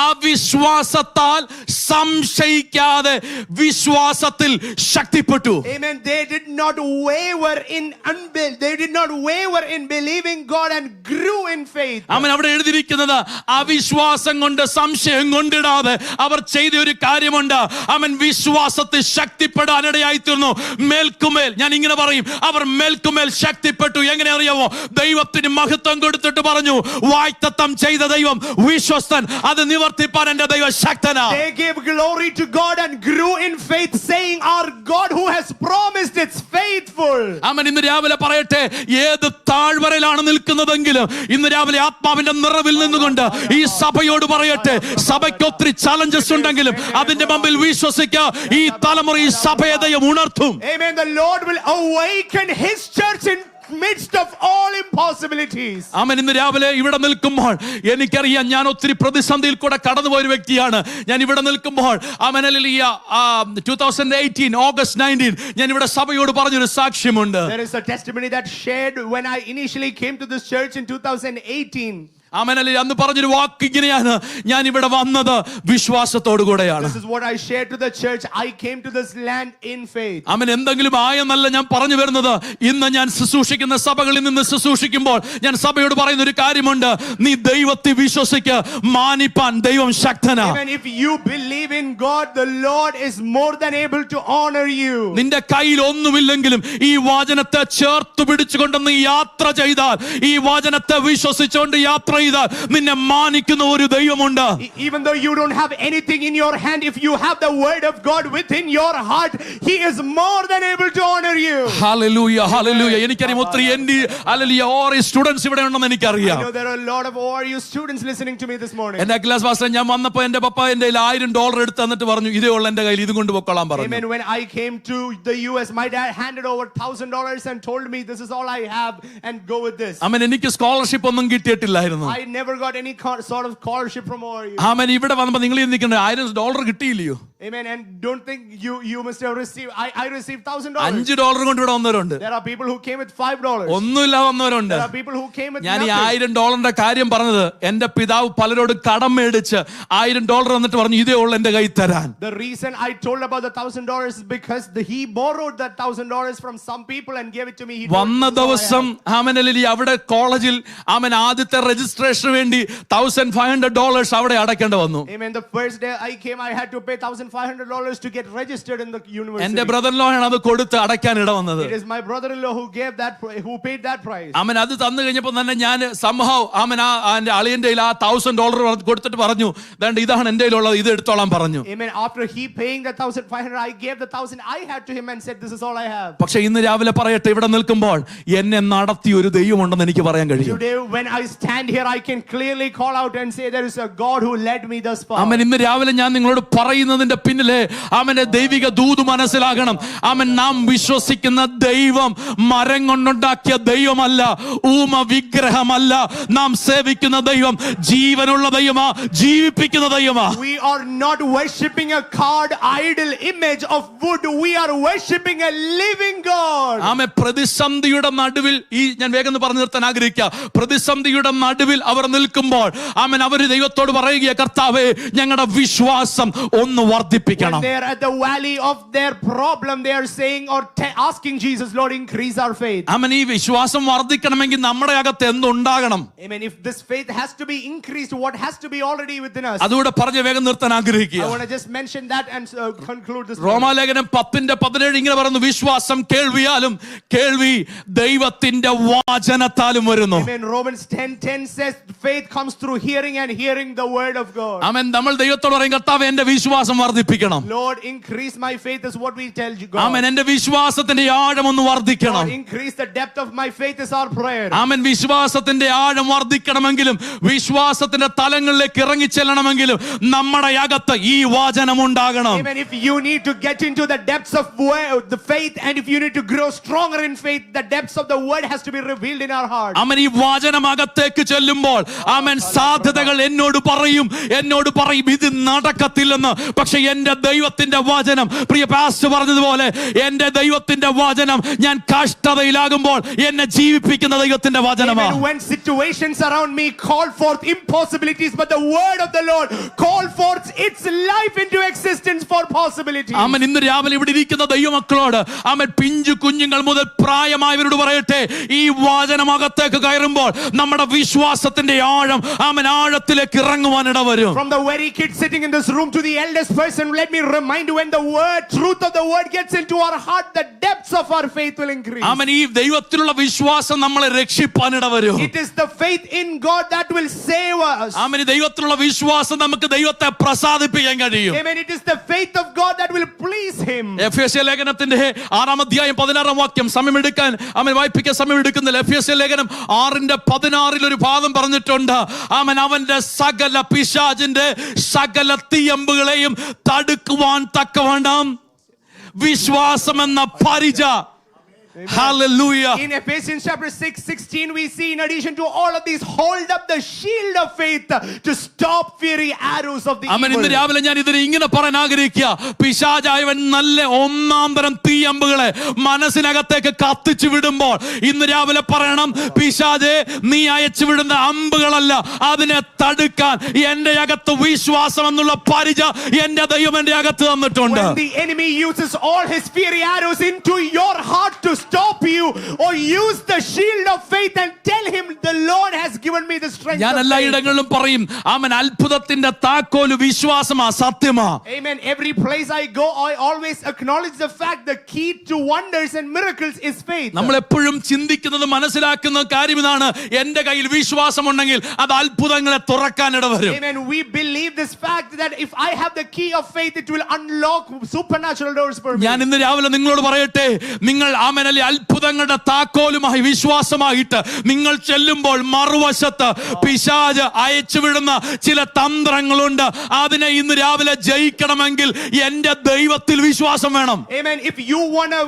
അവിശ്വാസത്താൽ സംശയിക്കാതെ വിശ്വാസത്തിൽ ശക്തിപ്പെട്ടു. Amen. They did not waver in unbelief. They did not waver in believing God and grew in faith. അവൻ അവിടെ എഴുതിയിരിക്കുന്നത് അവിശ്വാസം കൊണ്ട്, സംശയം കൊണ്ടിടാതെ അവർ ചെയ്ത ഒരു കാര്യമുണ്ട്. അവൻ വിശ്വാസത്തിൽ ശക്തിപ്പെടാനിടയായി തീർന്നു. മേൽക്കുമേൽ, ഞാൻ ഇങ്ങനെ പറയും, അവർ മേൽക്കുമേൽ ശക്തിപ്പെട്ടു. എങ്ങനെ അറിയാമോ? ദൈവത്തിന് മഹത്വം കൊടുത്തിട്ട് പറഞ്ഞു, വാഗ്ദത്തം ചെയ്ത ദൈവം വിശ്വസ്തൻ, അത് നിവർത്തിപ്പാൻ എന്റെ ദൈവം ശക്തനാ. They gave glory to God and grew in faith, saying our God who has promised it's faithful. അവൻ ഇന്ന് രാവിലെ പറയട്ടെ, ഏത് താഴ്വരയിലാണ് നിൽക്കുന്നതെങ്കിലും ഇന്ന് രാവിലെ ആത്മാവിന്റെ നിറവിൽ നിന്നുകൊണ്ട് ഈ സഭയോട് പറയട്ടെ, സഭയ്ക്ക് ഒത്തിരി ചലഞ്ചസ് ഉണ്ടെങ്കിലും അതിന്റെ മുമ്പിൽ വിശ്വസിക്കുക, ഈ തലമുറ ഈ സഭയെ ദൈവം ഉണർത്തും. Amen. The Lord will awaken his church in midst of all impossibilities. ആമേൻ. ഇന്ന് രാവിലെ ഇവിടെ നിൽക്കുമ്പോൾ എനിക്കറിയാം, ഞാൻ ഒത്തിരി പ്രതിസന്ധിയിൽ കൂടെ കടന്നുപോയ ഒരു വ്യക്തിയാണ്. ഞാൻ ഇവിടെ നിൽക്കുമ്പോൾ 2018 August 19 ഞാൻ ഇവിടെ സഭയോട് പറഞ്ഞൊരു സാക്ഷ്യമുണ്ട്. There is a testimony that shared when I initially came to this church in 2018. ആമേൻ. അന്ന് പറഞ്ഞൊരു വാക്ക് ഇങ്ങനെയാണ്, ഞാൻ ഇവിടെ വന്നത് വിശ്വാസത്തോടു കൂടെയാണ്. This is what I shared to the church. I came to this land in faith. ആമേൻ. എന്തെങ്കിലും ആയെന്നല്ല ഞാൻ പറഞ്ഞു വരുന്നത്. ഇന്ന് ഞാൻ ശുശ്രൂഷിക്കുന്ന സഭകളിൽ നിന്ന് ശുശ്രൂഷിക്കുമ്പോൾ ഞാൻ സഭയോട് പറയുന്ന ഒരു കാര്യമുണ്ട്, നീ ദൈവത്തെ വിശ്വസിക്കുക, മാനിപ്പാൻ ദൈവം ശക്തനാ. Even if you believe in God, the Lord is more than able to honor you. നിന്റെ കയ്യിൽ ഒന്നുമില്ലെങ്കിലും ഈ വചനത്തെ ചേർത്ത് പിടിച്ചുകൊണ്ട് നീ യാത്ര ചെയ്താൽ, ഈ വചനത്തെ വിശ്വസിച്ചുകൊണ്ട് യാത്ര ചെയ്താൽ നിന്നെ മാനിക്കുന്ന ഒരു ദൈവമുണ്ട്. Even though you don't have anything in your hand, if you have the word of God within your heart, he is more than able to honor you. Hallelujah, hallelujah. എനിക്കറിയാം ഒത്തിരി സ്റ്റുഡൻസ് ഇവിടെ ഉണ്ടെന്ന് എനിക്കറിയാം. I know there are a lot of ORU students listening to me this morning. എന്റെ class master, ഞാൻ വന്നപ്പോ എന്റെ പപ്പ എന്റെ $1000 എടുത്ത് തന്നിട്ട് പറഞ്ഞു, ഇതേ ഉള്ള എന്റെ കയ്യിൽ, ഇത് കൊണ്ട് പൊക്കോളാൻ പറഞ്ഞു. Amen. When I came to the US, my dad handed over $1,000 and told me, this is all I have and go with this. ആമേൻ. എനിക്ക് സ്കോളർഷിപ്പ് ഒന്നും കിട്ടിയിട്ടില്ലായിരുന്നു. I never got any sort of scholarship from ORU. ആമേൻ. ഇവിടെ വന്നപ്പോ നിങ്ങൾ ചിന്തിക്കണ്ടേ, $1000 കിട്ടിയില്ലയോ? Amen. And don't think you must have received. I received $1,000. $5 കൊണ്ട് ഇവിടെ വന്നവരുണ്ട്. There are people who came with $5. ഒന്നുമില്ല വന്നവരുണ്ട്. There are people who came with ഞാൻ ഈ nothing. $1000 കാര്യം പറഞ്ഞത്, എന്റെ പിതാവ് പലരോട് കടം മേടിച്ച് $1000 എന്നിട്ട് പറഞ്ഞു, ഇതേ ഉള്ള എന്റെ കൈ തരാൻ. The reason I told about the $1,000 is because he borrowed that $1,000 from some people and gave it to me. He വന്ന ദിവസം ആമേനലി അവിടെ കോളേജിൽ ആമേൻ ആദ്യത്തെ രജിസ്ട്രേഷന് വേണ്ടി $1,500 അവിടെ അടയ്ക്കേണ്ടി വന്നു. Amen. The first day I came, I had to pay $1,500 to get registered in the university. എന്റെ ബ്രദർ-in-law ആണ് അത് കൊടുത്ത് അടയ്ക്കാൻ ഇട വന്നത്. It is my brother-in-law who paid that price. ആമേൻ. അത് തന്നു കഴിഞ്ഞപ്പോൾ തന്നെ ഞാൻ somehow ആമേൻ എന്റെ അളിയന്റെ കയ്യിൽ $1,000 കൊടുത്തിട്ട് പറഞ്ഞു, ഇതാണ് എന്റെ കയ്യിലുള്ളത്, ഇത് എടുത്തോളാൻ പറഞ്ഞു. Amen. After he paying the $1,500, I gave the $1,000 I had to him and said, this is all I have. പക്ഷേ ഇന്ന് രാവിലെ പറയട്ടെ, ഇവിടെ നിൽക്കുമ്പോൾ എന്നെ നടത്തിയ ഒരു ദൈവമുണ്ടെന്ന് എനിക്ക് പറയാൻ കഴിയും. Today when I stand here, I can clearly call out and say there is a God who led me thus far. ആമേൻ. ഇന്ന് രാവിലെ ഞാൻ നിങ്ങളോട് പറയുന്നതിന്റെ വാക്കിന്റെ പിന്നിലെ അവന്റെ ദൈവിക ദൂത് മനസ്സിലാകണം. അവൻ നാം വിശ്വസിക്കുന്ന ദൈവം മരം കൊണ്ടുണ്ടാക്കിയ ദൈവമല്ല, ഊമ വിഗ്രഹമല്ല. നാം സേവിക്കുന്ന ദൈവം ജീവനുള്ള ദൈവമാ, ജീവിപ്പിക്കുന്ന ദൈവമാ. We are not worshipping a carved idol image of wood. We are worshipping a living God. ആമേൻ. പ്രതിസന്ധിയുടെ നടുവിൽ ഞാൻ വേഗം പറഞ്ഞു നിർത്താൻ ആഗ്രഹിക്കുക. പ്രതിസന്ധിയുടെ നടുവിൽ അവർ നിൽക്കുമ്പോൾ ആമേൻ, അവര് ദൈവത്തോട് പറയുക, കർത്താവേ ഞങ്ങളുടെ വിശ്വാസം ഒന്ന് വർദ്ധിപ്പിക്കണം. When they are at the valley of their problem, they are saying or asking Jesus, Lord, increase our faith. ആമേൻ. ഈ വിശ്വാസം വർദ്ധിക്കണമെങ്കിൽ നമ്മുടെ അകത്ത് എന്തുണ്ടാകണം? Amen. If this faith has to be increased, what has to be already within us? അതുകൂടെ പറഞ്ഞ് വേഗം നിർത്താൻ ആഗ്രഹിക്കുക. I want to just mention that and conclude this. റോമാലേഖനം 10:17 ഇങ്ങനെ പറയുന്നു, വിശ്വാസം കേൾവിയാലും കേൾവി ദൈവത്തിന്റെ വചനത്താലും വരുന്നു. Amen. Romans 10:10 says faith comes through hearing and hearing the word of God. ആമേൻ. നമ്മൾ ദൈവത്തോട് പറയും, കർത്താവേ എന്റെ വിശ്വാസം വർദ്ധിപ്പിക്കണം. Lord, increase my faith is what we tell you, God. ആമേൻ. എന്റെ വിശ്വാസത്തിന്റെ ആഴം ഒന്ന് വർദ്ധിക്കണം. Lord, increase the depth of my faith is our prayer. ആമേൻ. വിശ്വാസത്തിന്റെ ആഴം വർദ്ധിക്കണമെങ്കിലും വിശ്വാസത്തിന്റെ തലങ്ങളിലേക്ക് ഇറങ്ങിച്ചെല്ലണമെങ്കിലും നമ്മുടെ അകത്ത് ഈ വചനം ഉണ്ടാകണം. Amen. If you need to get into the depths of the faith and if you need to grow stronger in faith, the depths of the word has to be revealed in our heart. ആമേൻ. ഈ വചനം അകത്തേക്ക് ചെല്ലുമ്പോൾ ആമേൻ, സാധ്യതകൾ എന്നോട് പറയും ഇത് നടക്കത്തില്ലെന്ന്. പക്ഷെ എന്റെ ദൈവത്തിന്റെ വചനം, പ്രിയ പാസ്റ്റർ പറഞ്ഞതുപോലെ, എന്റെ ദൈവത്തിന്റെ വചനം ഞാൻ കഷ്ടതയിലാകുമ്പോൾ എന്നെ ജീവിപ്പിക്കുന്ന ദൈവത്തിന്റെ വചനമാണ്. When situations around me call forth impossibilities, but the word of the Lord call forth its life into existence for possibilities. ആമേൻ. ഇന്ന് രാവിലെ ഇവിടെ ഇരിക്കുന്ന ദൈവമക്കളോട് ആമേൻ, പിഞ്ചു കുഞ്ഞുങ്ങൾ മുതൽ പ്രായമായവരോട് പറയട്ടെ, ഈ വചനമകത്തേക്ക് കയറുമ്പോൾ നമ്മുടെ വിശ്വാസത്തിന്റെ ആഴം ആമേൻ ആഴത്തിലേക്ക് ഇറങ്ങുവാൻ ഇടവരും. From the very kid sitting in this room to the eldest person, let me remind you, when the truth of the word gets into our heart, the depths of our faith will increase. ആമേൻ. ഈ ദൈവത്തിലുള്ള വിശ്വാസം നമ്മളെ രക്ഷിപ്പാൻ ഇടവരും. It is the faith in God that will save us. ആമേൻ. ദൈവത്തിലുള്ള വിശ്വാസം നമുക്ക് ദൈവത്തെ പ്രസാദിപ്പിക്കാൻ കഴിയും. Amen. It is the faith of God that will please him. എഫെസ്യ ലേഖനത്തിന്റെ 6:16 സമയമെടുക്കാൻ ആമേൻ വായിപ്പിക്കാൻ സമയമെടുക്കുന്നില്ല. എഫെസ്യ ലേഖനം 6:16 ഒരു ഭാഗം പറഞ്ഞിട്ടുണ്ട്. ആമേൻ. അവന്റെ സകല പിശാചിന്റെ സകല തീയമ്പുകളെയും തടുക്കുവാൻ തക്കവണ്ണം വിശ്വാസം എന്ന പരിച. Hallelujah. In Ephesians chapter 6:16 we see, in addition to all of these, hold up the shield of faith to stop fiery arrows of the ആമേൻ. ഇന്ന് evil. രാവിലെ ഞാൻ ഇതിനെ ഇങ്ങനെ പറയാൻ ആഗ്രഹിക്കുക, പിശാചായവൻ നല്ല ഒന്നാം തരം തീയമ്പുകളെ മനസ്സിനകത്തേക്ക് കത്തിച്ചു വിടുമ്പോൾ ഇന്ന് രാവിലെ പറയണം, പിശാചേ നീ അയച്ചു വിടുന്ന അമ്പുകളല്ല, അതിനെ തടുക്കാൻ എന്റെ അകത്ത് വിശ്വാസം എന്നുള്ള പരിച എന്റെ ദൈവം എന്റെ അകത്ത് തന്നിട്ടുണ്ട്. When the enemy uses all his fiery arrows into your heart to stop you, or use the shield of faith and tell him, the Lord has given me the strength ഞാൻ of എല്ലാ faith. ഇടങ്ങളിലും പറയും, ആമേൻ, അത്ഭുതത്തിന്റെ താക്കോല് വിശ്വാസമാ, സത്യമാ. Amen. Every place I go, I always acknowledge the fact the key to wonders and miracles is faith. നമ്മൾ എപ്പോഴും ചിന്തിക്കുന്നത് മനസ്സിലാക്കുന്ന കാര്യം ഇതാണ്, എന്റെ കയ്യിൽ വിശ്വാസമുണ്ടെങ്കിൽ അത് അത്ഭുതങ്ങളെ തുറക്കാൻ ഇടവരും. Amen. We believe this fact that if I have the key of faith, it will unlock supernatural doors for me. ഞാൻ ഇന്ന് രാവിലെ നിങ്ങളോട് പറയട്ടെ, നിങ്ങൾ ആമേൻ അത്ഭുതങ്ങളുടെ താക്കോലുമായി വിശ്വാസമായിട്ട് നിങ്ങൾ ചെല്ലുമ്പോൾ മറുവശത്ത് പിശാച് അയച്ചുവിടുന്ന ചില തന്ത്രങ്ങളുണ്ട്. അതിനെ ഇന്ന് രാവിലെ ജയിക്കണമെങ്കിൽ എന്റെ ദൈവത്തിൽ വിശ്വാസം വേണം. Amen. If you want to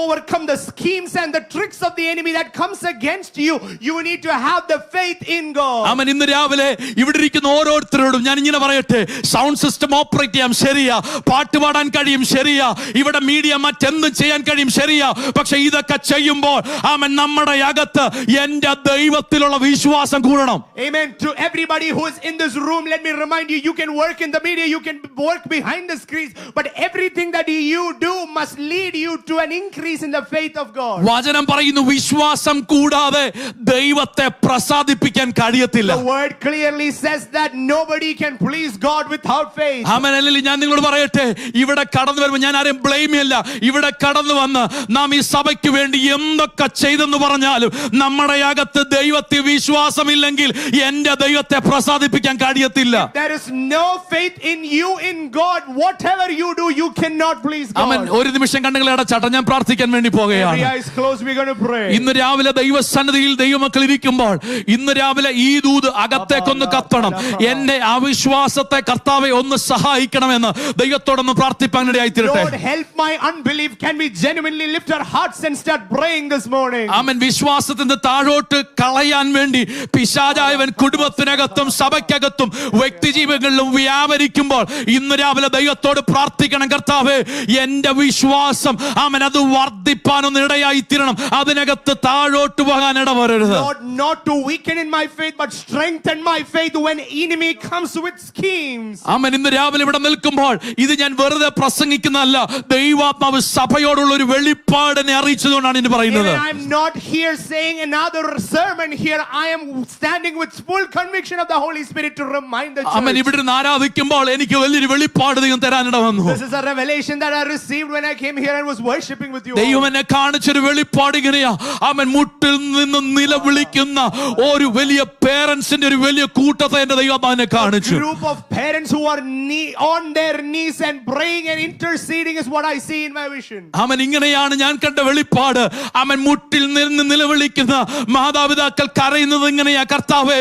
overcome the schemes and the tricks of the enemy that comes against you, you need to have the faith in God. ആമേൻ. ഇന്ന് രാവിലെ ഇവിടെ ഇരിക്കുന്ന ഓരോരുത്തരോടും ഞാൻ ഇങ്ങനെ പറയട്ടെ, സൗണ്ട് സിസ്റ്റം ഓപ്പറേറ്റ് ചെയ്യാം, ശരിയാ, പാട്ട് പാടാൻ കഴിയും, ശരിയാ, ഇവിടെ മീഡിയ മറ്റെന്തും ചെയ്യാൻ കഴിയും, ശരിയാ. പക്ഷെ ഇതൊക്കെ ചെയ്യുമ്പോൾ ആമേൻ നമ്മുടെ അകത്ത് എന്റെ ദൈവത്തിലുള്ള വിശ്വാസം കൂടണം. Amen. To everybody who is in this room, let me remind you, you can work in the media, you can work behind the screens, but everything that you do must lead you to an increase in the faith of God. വചനം പറയുന്നു, വിശ്വാസം കൂടാതെ ദൈവത്തെ പ്രസാദിപ്പിക്കാൻ കഴിയത്തില്ല. The word clearly says that nobody can please God without faith. ആമേൻ. അല്ലെങ്കിൽ ഞാൻ നിങ്ങളോട് പറയട്ടെ, ഇവിടെ കടന്നു വരുമ്പോൾ ഞാൻ ആരെയും ബ്ലെയിം ചെയ്യില്ല. ഇവിടെ കടന്നു വന്ന് നാം ഈ സഭയ്ക്ക് സഭയ്ക്ക് വേണ്ടി എന്തൊക്കെ ചെയ്തെന്ന് പറഞ്ഞാലും നമ്മുടെ അകത്ത് ദൈവത്തിൽ വിശ്വാസമില്ലെങ്കിൽ എന്റെ ദൈവത്തെ പ്രസാദിപ്പിക്കാൻ കഴിയത്തില്ല. There is no faith in you, in God. Whatever you do, you cannot please അവൻ God. ഒരു നിമിഷം കണ്ണുകൾ അടച്ചാട്ടെ, ഞാൻ പ്രാർത്ഥിക്കാൻ വേണ്ടി Every പോകുകയാണ്. eye is closed. We're going to pray. ഇന്ന് രാവിലെ ദൈവസന്നിധിയിൽ ദൈവമക്കൾ ഇരിക്കുമ്പോൾ ഇന്ന് രാവിലെ ഈ ദൂത് അകത്തേക്കൊന്ന് കത്തണം. എന്റെ അവിശ്വാസത്തെ കർത്താവെ ഒന്ന് സഹായിക്കണമെന്ന് ദൈവത്തോടൊന്ന് പ്രാർത്ഥിപ്പാൻ ഇടയായി തീരട്ടെ. Lord, help my unbelief. Can we genuinely lift our hearts and start praying this morning? ആമേൻ. വിശ്വാസത്തിന്റെ താഴോട്ട് കളയാൻ വേണ്ടി പിശാചായവൻ കുടുംബത്തിനകത്തും സഭയ്ക്കകത്തും വ്യക്തിജീവികളിലും വ്യാപരിക്കുമ്പോൾ ഇന്ന് രാവിലെ ദൈവത്തോട് പ്രാർത്ഥിക്കണം. കർത്താവേ, എന്റെ വിശ്വാസം ആമേൻ അത് വർദ്ധിപ്പാനൊന്ന് ഇടയായി തീരണം. അതിനകത്ത് താഴോട്ട് പോകാൻ ഇടവരരുത്. Lord, not to weaken in my faith, but strengthen my faith when enemy comes with schemes. ആമേൻ. ഇന്ന് രാവിലെ ഇവിടെ നിൽക്കുമ്പോൾ ഇത് ഞാൻ വെറുതെ പ്രസംഗിക്കുന്നതല്ല, ദൈവാത്മാവ് സഭയോടുള്ള ഒരു വെളിപ്പാടിനെ അറിയിച്ചതുകൊണ്ടാണ് ഇന്ന് പറയുന്നത്. Even I'm not here saying another sermon here. I am standing with full conviction of the Holy Spirit to remind the amen. church. ഇവിടെ നിന്ന് ആരാധിക്കുമ്പോൾ എനിക്ക് വലിയൊരു വെളിപ്പാട് ദൈവം തരാനിട വന്നു. This is a revelation that I received when I came here and was worshiping with you. ദൈവം എന്നെ കാണിച്ചൊരു വെളിപ്പാട് ഇങ്ങനെയാ. അവൻ മുട്ടിൽ നിന്ന് നിലവിളിക്കുന്ന ഒരു വലിയ പേരൻസിന്റെ ഒരു വലിയ കൂട്ടത്തെ എന്റെ ദൈവം എന്നെ കാണിച്ചു. Group of parents who are on their knees and praying and interceding is what I see in my vision. അവൻ ഇങ്ങനെയാണ് ഞാൻ കണ്ട വെളിപ്പാട്. അവൻ മുട്ടിൽ നിന്ന് നിലവിളിക്കുന്ന മാതാപിതാക്കൾ കരയുന്നത് ഇങ്ങനെയാ, കർത്താവേ,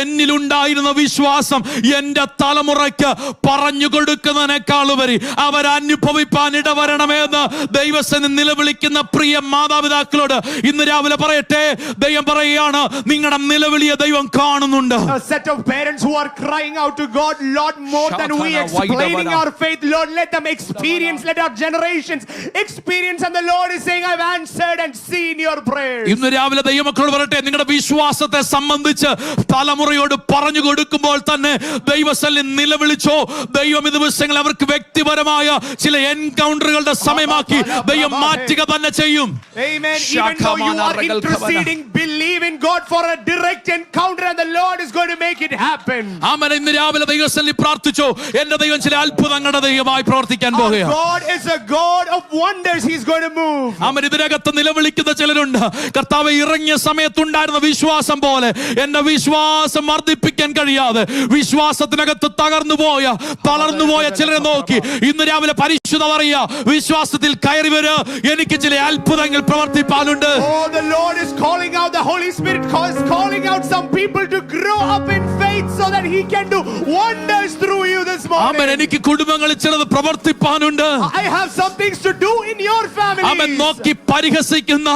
എന്നിലുണ്ടായിരുന്ന വിശ്വാസം എന്റെ തലമുറയ്ക്ക് പറഞ്ഞു കൊടുക്കുന്നതിനേക്കാളുപരി അവരനുഭവിപ്പാൻ ഇടവരണമേന്ന് ദൈവസന്നിധിയിൽ നിലവിളിക്കുന്ന പ്രിയ മാതാപിതാക്കളോട് ഇന്ന് രാവിലെ പറയട്ടെ, ദൈവം പറയുകയാണ്, നിങ്ങളുടെ നിലവിളിയെ ദൈവം കാണുന്നുണ്ട്. A set of parents who are crying out to God, Lord, more than we explaining our faith, Lord, let them experience, let our generations experience, and the Lord is saying, I've answered and seen your prayers. ഇന്ന് രാവിലെ ദൈവമക്കളോട് പറയട്ടെ, നിങ്ങളുടെ വിശ്വാസത്തെ സംബന്ധിച്ച് തലമുറയോട് പറഞ്ഞു കൊടുക്കുമ്പോൾ തന്നെ ദൈവസന്നിധിയിൽ നിലവിളിച്ചോ. ദൈവം ഈ ദിവസങ്ങൾ അവർക്ക് വ്യക്തിപരമായ ചില എൻകൗണ്ടറുകളുടെ സമയമാക്കി ദൈവം മാറ്റുക തന്നെ ചെയ്യും. Amen. Even though you are interceding, believe in God for a direct encounter, and the Lord is going to make it happen. ആമേൻ. ഇന്ന് രാവിലെ ദൈവസന്നിധിയിൽ പ്രാർത്ഥിച്ചോ. എന്റെ ദൈവം ചില അത്ഭുതങ്ങളുടെ ദൈവമായി പ്രവർത്തിക്കാൻ Our പോകുകയാണ്. God is a God of wonders. He's going to move. ആമേൻ. ഇതിനകത്ത് നിലവിളിക്കുന്ന ചിലരുണ്ട്, കർത്താവേ, ഇറങ്ങിയ സമയത്തുണ്ടായിരുന്ന വിശ്വാസം പോലെ എന്റെ വിശ്വാസം വർദ്ധിപ്പിക്കാൻ കഴിയാതെ വിശ്വാസത്തിനകത്ത് തകർന്നുപോയ തളർന്നുപോയ ചിലരെ നോക്കി ഇന്ന് രാവിലെ പരിശുദ്ധ പറയാ, വിശ്വാസത്തിൽ കയറി വരിക, എനിക്ക് ചില അത്ഭുതങ്ങൾ പ്രവർത്തിപ്പാനുണ്ട്. Oh, the Lord is calling out, the Holy Spirit is calling out some people to grow up in faith so that He can do wonders through you this amen. morning. എനിക്ക് കുടുംബങ്ങളിൽ ചിലത് പ്രവർത്തിപ്പാനുണ്ട്. I have some things to do in your family. ആമേൻ. നോക്കി പരിഹസിക്കുന്ന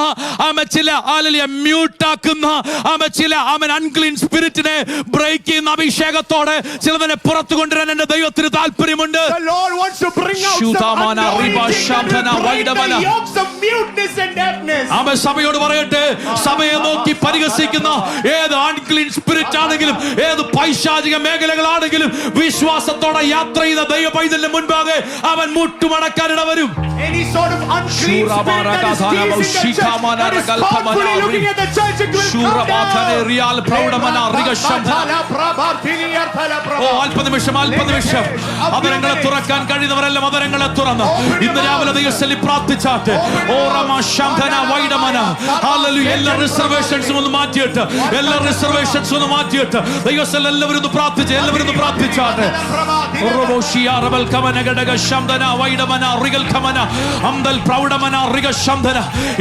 ആമേൻ ചില ആലലിയ മ്യൂട്ടാക്കുന്ന ആമേൻ ചില ആമേൻ unclean സ്പിരിറ്റിനെ break ചെയ്യുന്ന അഭിഷേകത്തോടെ ചിലതിനെ പുറത്തു കൊണ്ടുവരാൻ എന്റെ ദൈവത്തിന് താല്പര്യമുണ്ട്. The Lord wants to bring out some anointing to break the yokes of muteness and deafness. ആമേൻ. സഭയോട് പറയട്ടെ, സഭയെ നോക്കി പരിഹസിക്കുന്ന ഏത് അൺക്ലീൻ സ്പിരിറ്റ് ആണെങ്കിലും ഏത് പൈശാചിക മേഖലകളാണെങ്കിലും വിശ്വാസത്തോടെ യാത്ര ചെയ്ത ദൈവ പൈതലിന് മുൻപാകെ അവൻ മുട്ടുമടക്കാനിട വരും. Any sort of unclean spirit that is teasing the church, that is scornfully looking at the church, it will come down. അല്പനിമിഷം അവരങ്ങളെ തുറക്കാൻ കഴിയുന്നവരെല്ലാം അവരങ്ങളെ തുറന്ന് ഇന്ന് രാവിലെ ദൈവസന്നിധിയിൽ പ്രാർത്ഥിച്ചാട്ടെ. എല്ലാ റിസർവേഷൻസും ഒന്ന് മാറ്റിയിട്ട് ദൈവസന്നിധിയിൽ എല്ലാവരും ഒന്ന് പ്രാർത്ഥിച്ച് എല്ലാവരും ഒന്ന് പ്രാർത്ഥിച്ചാട്ടെ.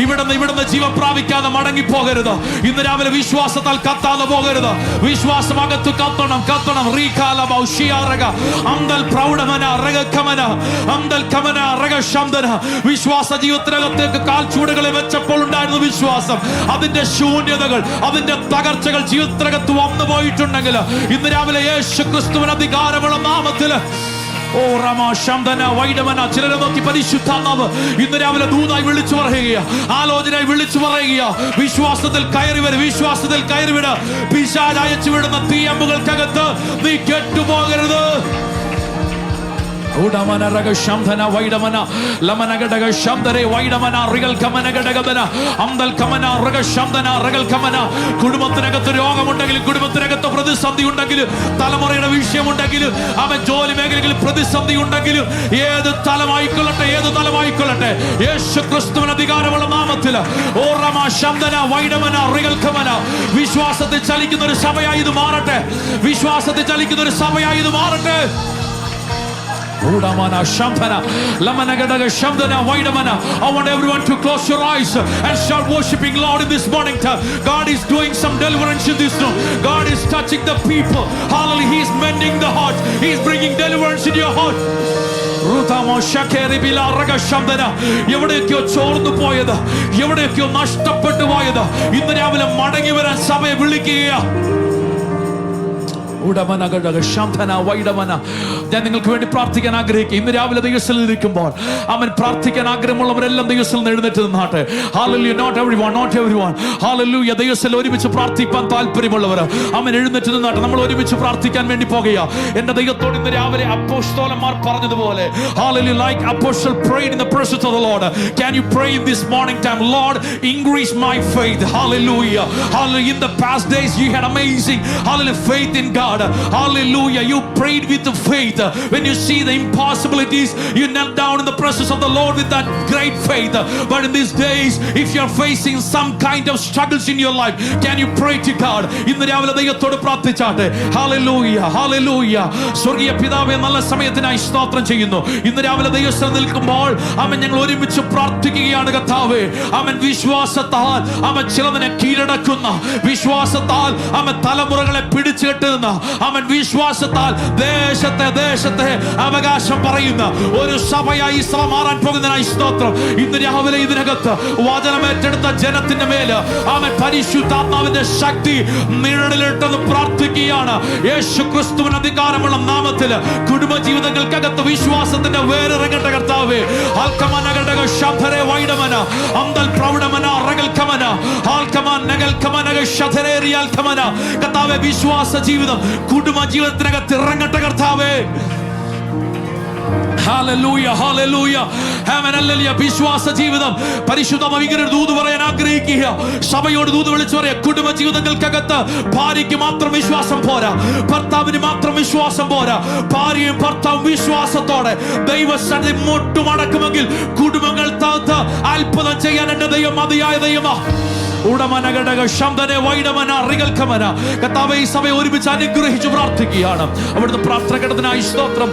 ഇവിടുന്ന് ജീവൻ പ്രാപിക്കാതെ മടങ്ങി പോകരുത്. ഇന്ന് രാവിലെ വിശ്വാസത്താൽ കത്താതെ പോകരുത്. വിശ്വാസം അകത്ത് കത്തണം. വിശ്വാസ ജീവിതത്തിനകത്തേക്ക് കാൽച്ചൂടുകളെ വെച്ചപ്പോൾ ഉണ്ടായിരുന്ന വിശ്വാസം, അതിന്റെ ശൂന്യതകൾ, അതിന്റെ തകർച്ചകൾ ജീവിതത്തിനകത്ത് വന്നു പോയിട്ടുണ്ടെങ്കിൽ ഇന്ന് രാവിലെ യേശു ക്രിസ്തുവിന് അധികാരമുള്ള നാമത്തിൽ ഓ റമാശംദന വൈഡമന ചിലരെ നോക്കി പരിശുദ്ധാത്മാവ് ഇന്ന് രാവിലെ ദൂതായി വിളിച്ചു പറയുക, ആലോചനയായി വിളിച്ചു പറയുക. വിശ്വാസത്തിൽ കയറി വരും, വിശ്വാസത്തിൽ കയറി വിട. പിശാച് അയച്ചു വിടുന്ന തീയമ്പുകൾക്കകത്ത് നീ കെട്ടുപോകരുത്. ഉടമന രഗ ശംധന വൈഡമന ലമന ഗടഗ ശംധരെ വൈഡമന റിഗൽ കമന ഗടഗദന അംദൽ കമന രഗ ശംധന റഗൽ കമന. കുടുംബത്തിനകത്ത് രോഗമുണ്ടെങ്കിലും, കുടുംബത്തിനകത്ത് പ്രതിസന്ധി ഉണ്ടെങ്കിലും, തലമുറയുടെ വിഷയമുണ്ടെങ്കിലും, അവൻ ജോലി മേഖലകളിൽ പ്രതിസന്ധി ഉണ്ടെങ്കിലും, ഏത് തലമായിക്കൊള്ളട്ടെ, ഏത് തലമായിക്കൊള്ളട്ടെ, യേശു ക്രിസ്തുവിന് അധികാരമുള്ള നാമത്തിൽ ഓറമ ശംധന വൈഡമന റിഗൽ കമന. വിശ്വാസത്തിൽ ചലിക്കുന്ന ഒരു സഭയായി ഇത് മാറട്ടെ, വിശ്വാസത്തിൽ ചലിക്കുന്ന ഒരു സഭയായി ഇത് മാറട്ടെ. Udamana Shamthana Lamanagadaga Shamdana Vaidamana. I want everyone to close your eyes and start worshiping Lord in this morning time. God is doing some deliverance in this room. God is touching the people. Hallelujah. He is mending the heart. He is bringing deliverance in your heart. എവിടെയൊക്കെയോ ചോർന്നു പോയത്, എവിടെയൊക്കെയോ നഷ്ടപ്പെട്ടു പോയത്, ഇന്ന് രാവിലെ മടങ്ങി വരാൻ സഭയെ വിളിക്കുക. ഞാൻ നിങ്ങൾക്ക് വേണ്ടി പ്രാർത്ഥിക്കാൻ ആഗ്രഹിക്കുക. ഇന്ന് രാവിലെ ദൈവസ്ഥലിൽ ഇരിക്കുമ്പോൾ അവൻ പ്രാർത്ഥിക്കാൻ ആഗ്രഹമുള്ളവരെല്ലാം ദൈവസ്ഥലിൽ നിന്ന് എഴുന്നേറ്റ് നിന്നാട്ടെ. Hallelujah. Not everyone. Hallelujah. ദൈവസ്ഥലിൽ ഒരുമിച്ച് പ്രാർത്ഥിക്കാൻ താല്പര്യമുള്ളവർ അവൻ എഴുന്നേറ്റ് നിന്നാട്ടെ. നമ്മൾ ഒരുമിച്ച് പ്രാർത്ഥിക്കാൻ വേണ്ടി പോകുക. എന്റെ ദൈവത്തോട് ഇന്ന് രാവിലെ അപ്പോസ്തലന്മാർ പറഞ്ഞതുപോലെ, Hallelujah, like apostle prayed in the presence of the Lord. Can you pray in this morning time? Lord, increase my faith. Hallelujah. Hallelujah. In the past days you had amazing, hallelujah, faith in God. Hallelujah. You prayed with the faith. When you see the impossibilities, you knelt down in the presence of the Lord with that great faith. But in these days, if you are facing some kind of struggles in your life, can you pray to God? ഇന്ന് രാവിലെ ദൈവത്തോട് പ്രാർത്ഥിച്ചാട്ടെ. Hallelujah. Hallelujah. സ്വർഗീയ പിതാവേ, നല്ല സമയത്തിനായി സ്തോത്രം ചെയ്യുന്നു. ഇന്ന് രാവിലെ ദൈവസ്ഥലിൽ നിൽക്കുമ്പോൾ അവൻ ഞങ്ങൾ ഒരുമിച്ച് പ്രാർത്ഥിക്കുകയാണ് കർത്താവേ. അവൻ വിശ്വാസത്താൽ അവൻ ചിലതിനെ കീഴടക്കുന്ന, വിശ്വാസത്താൽ അവൻ തലമുറകളെ പിടിച്ചു കെട്ടുന്ന, അവൻ വിശ്വാസത്താൽ ദേശത്തെ അവകാശം പറയുന്ന ഒരു സഭയായി ഈ സഭ മാറാൻ പോകുന്നതിനായി സ്തോത്രം. ഇന്ന് രാവിലെ ഇതിനകത്ത് വചനമേറ്റെടുത്ത ജനത്തിന്റെ മേല് അവൻ പരിശുദ്ധാത്മാവിന്റെ ശക്തി നിഴലിട്ടെന്ന് പ്രാർത്ഥിക്കുകയാണ്. യേശു ക്രിസ്തുവിന് അധികാരമുള്ള നാമത്തിൽ കുടുംബജീവിതങ്ങൾക്കകത്ത് വിശ്വാസത്തിന്റെ വേരിറങ്ങട്ടെ കർത്താവേ. ആൽക്കമനഗടക ശംഭരെ വൈഡമന അംദൽ പ്രൗഢമന റഗൽക്കമന ആൽക്കമൻ നഗൽക്കമനഗ ശതരേറിയാൽ കമന. കർത്താവേ, വിശ്വാസ ജീവിതം കുടുംബ ജീവിതത്തിനകത്ത് ഇറങ്ങട്ടെ കർത്താവേ. Hallelujah. Hallelujah. Amen. Hallelujah. വിശ്വാസ ജീവിതം പരിശുദ്ധമായി ഇങ്ങനെ ദൂത് പറയാൻ ആഗ്രഹിക്കുക. സഭയോട് ദൂത് വിളിച്ചു പറയാ. കുടുംബ ജീവിതങ്ങൾക്കകത്ത് ഭാര്യയ്ക്ക് മാത്രം വിശ്വാസം പോരാ, ഭർത്താവിന് മാത്രം വിശ്വാസം പോരാ. ഭാര്യയും ഭർത്താവും വിശ്വാസത്തോടെ ദൈവസന്നിധി മുട്ടുമടക്കുമെങ്കിൽ കുടുംബങ്ങൾ താത്ത് അത്ഭുതം ചെയ്യാൻ എന്റെ ദൈവം മതിയായ ദൈവമാ. ഉടമനഘടക ശബ്ദനെ വൈഡമന റികൽക്കമന. കർത്താവേ, ഈ സഭയെ ഒരുമിച്ച് അനുഗ്രഹിച്ചു പ്രാർത്ഥിക്കുകയാണ്. അവിടുത്തെ പ്രാർത്ഥന ഘട്ടത്തിനായി സ്തോത്രം.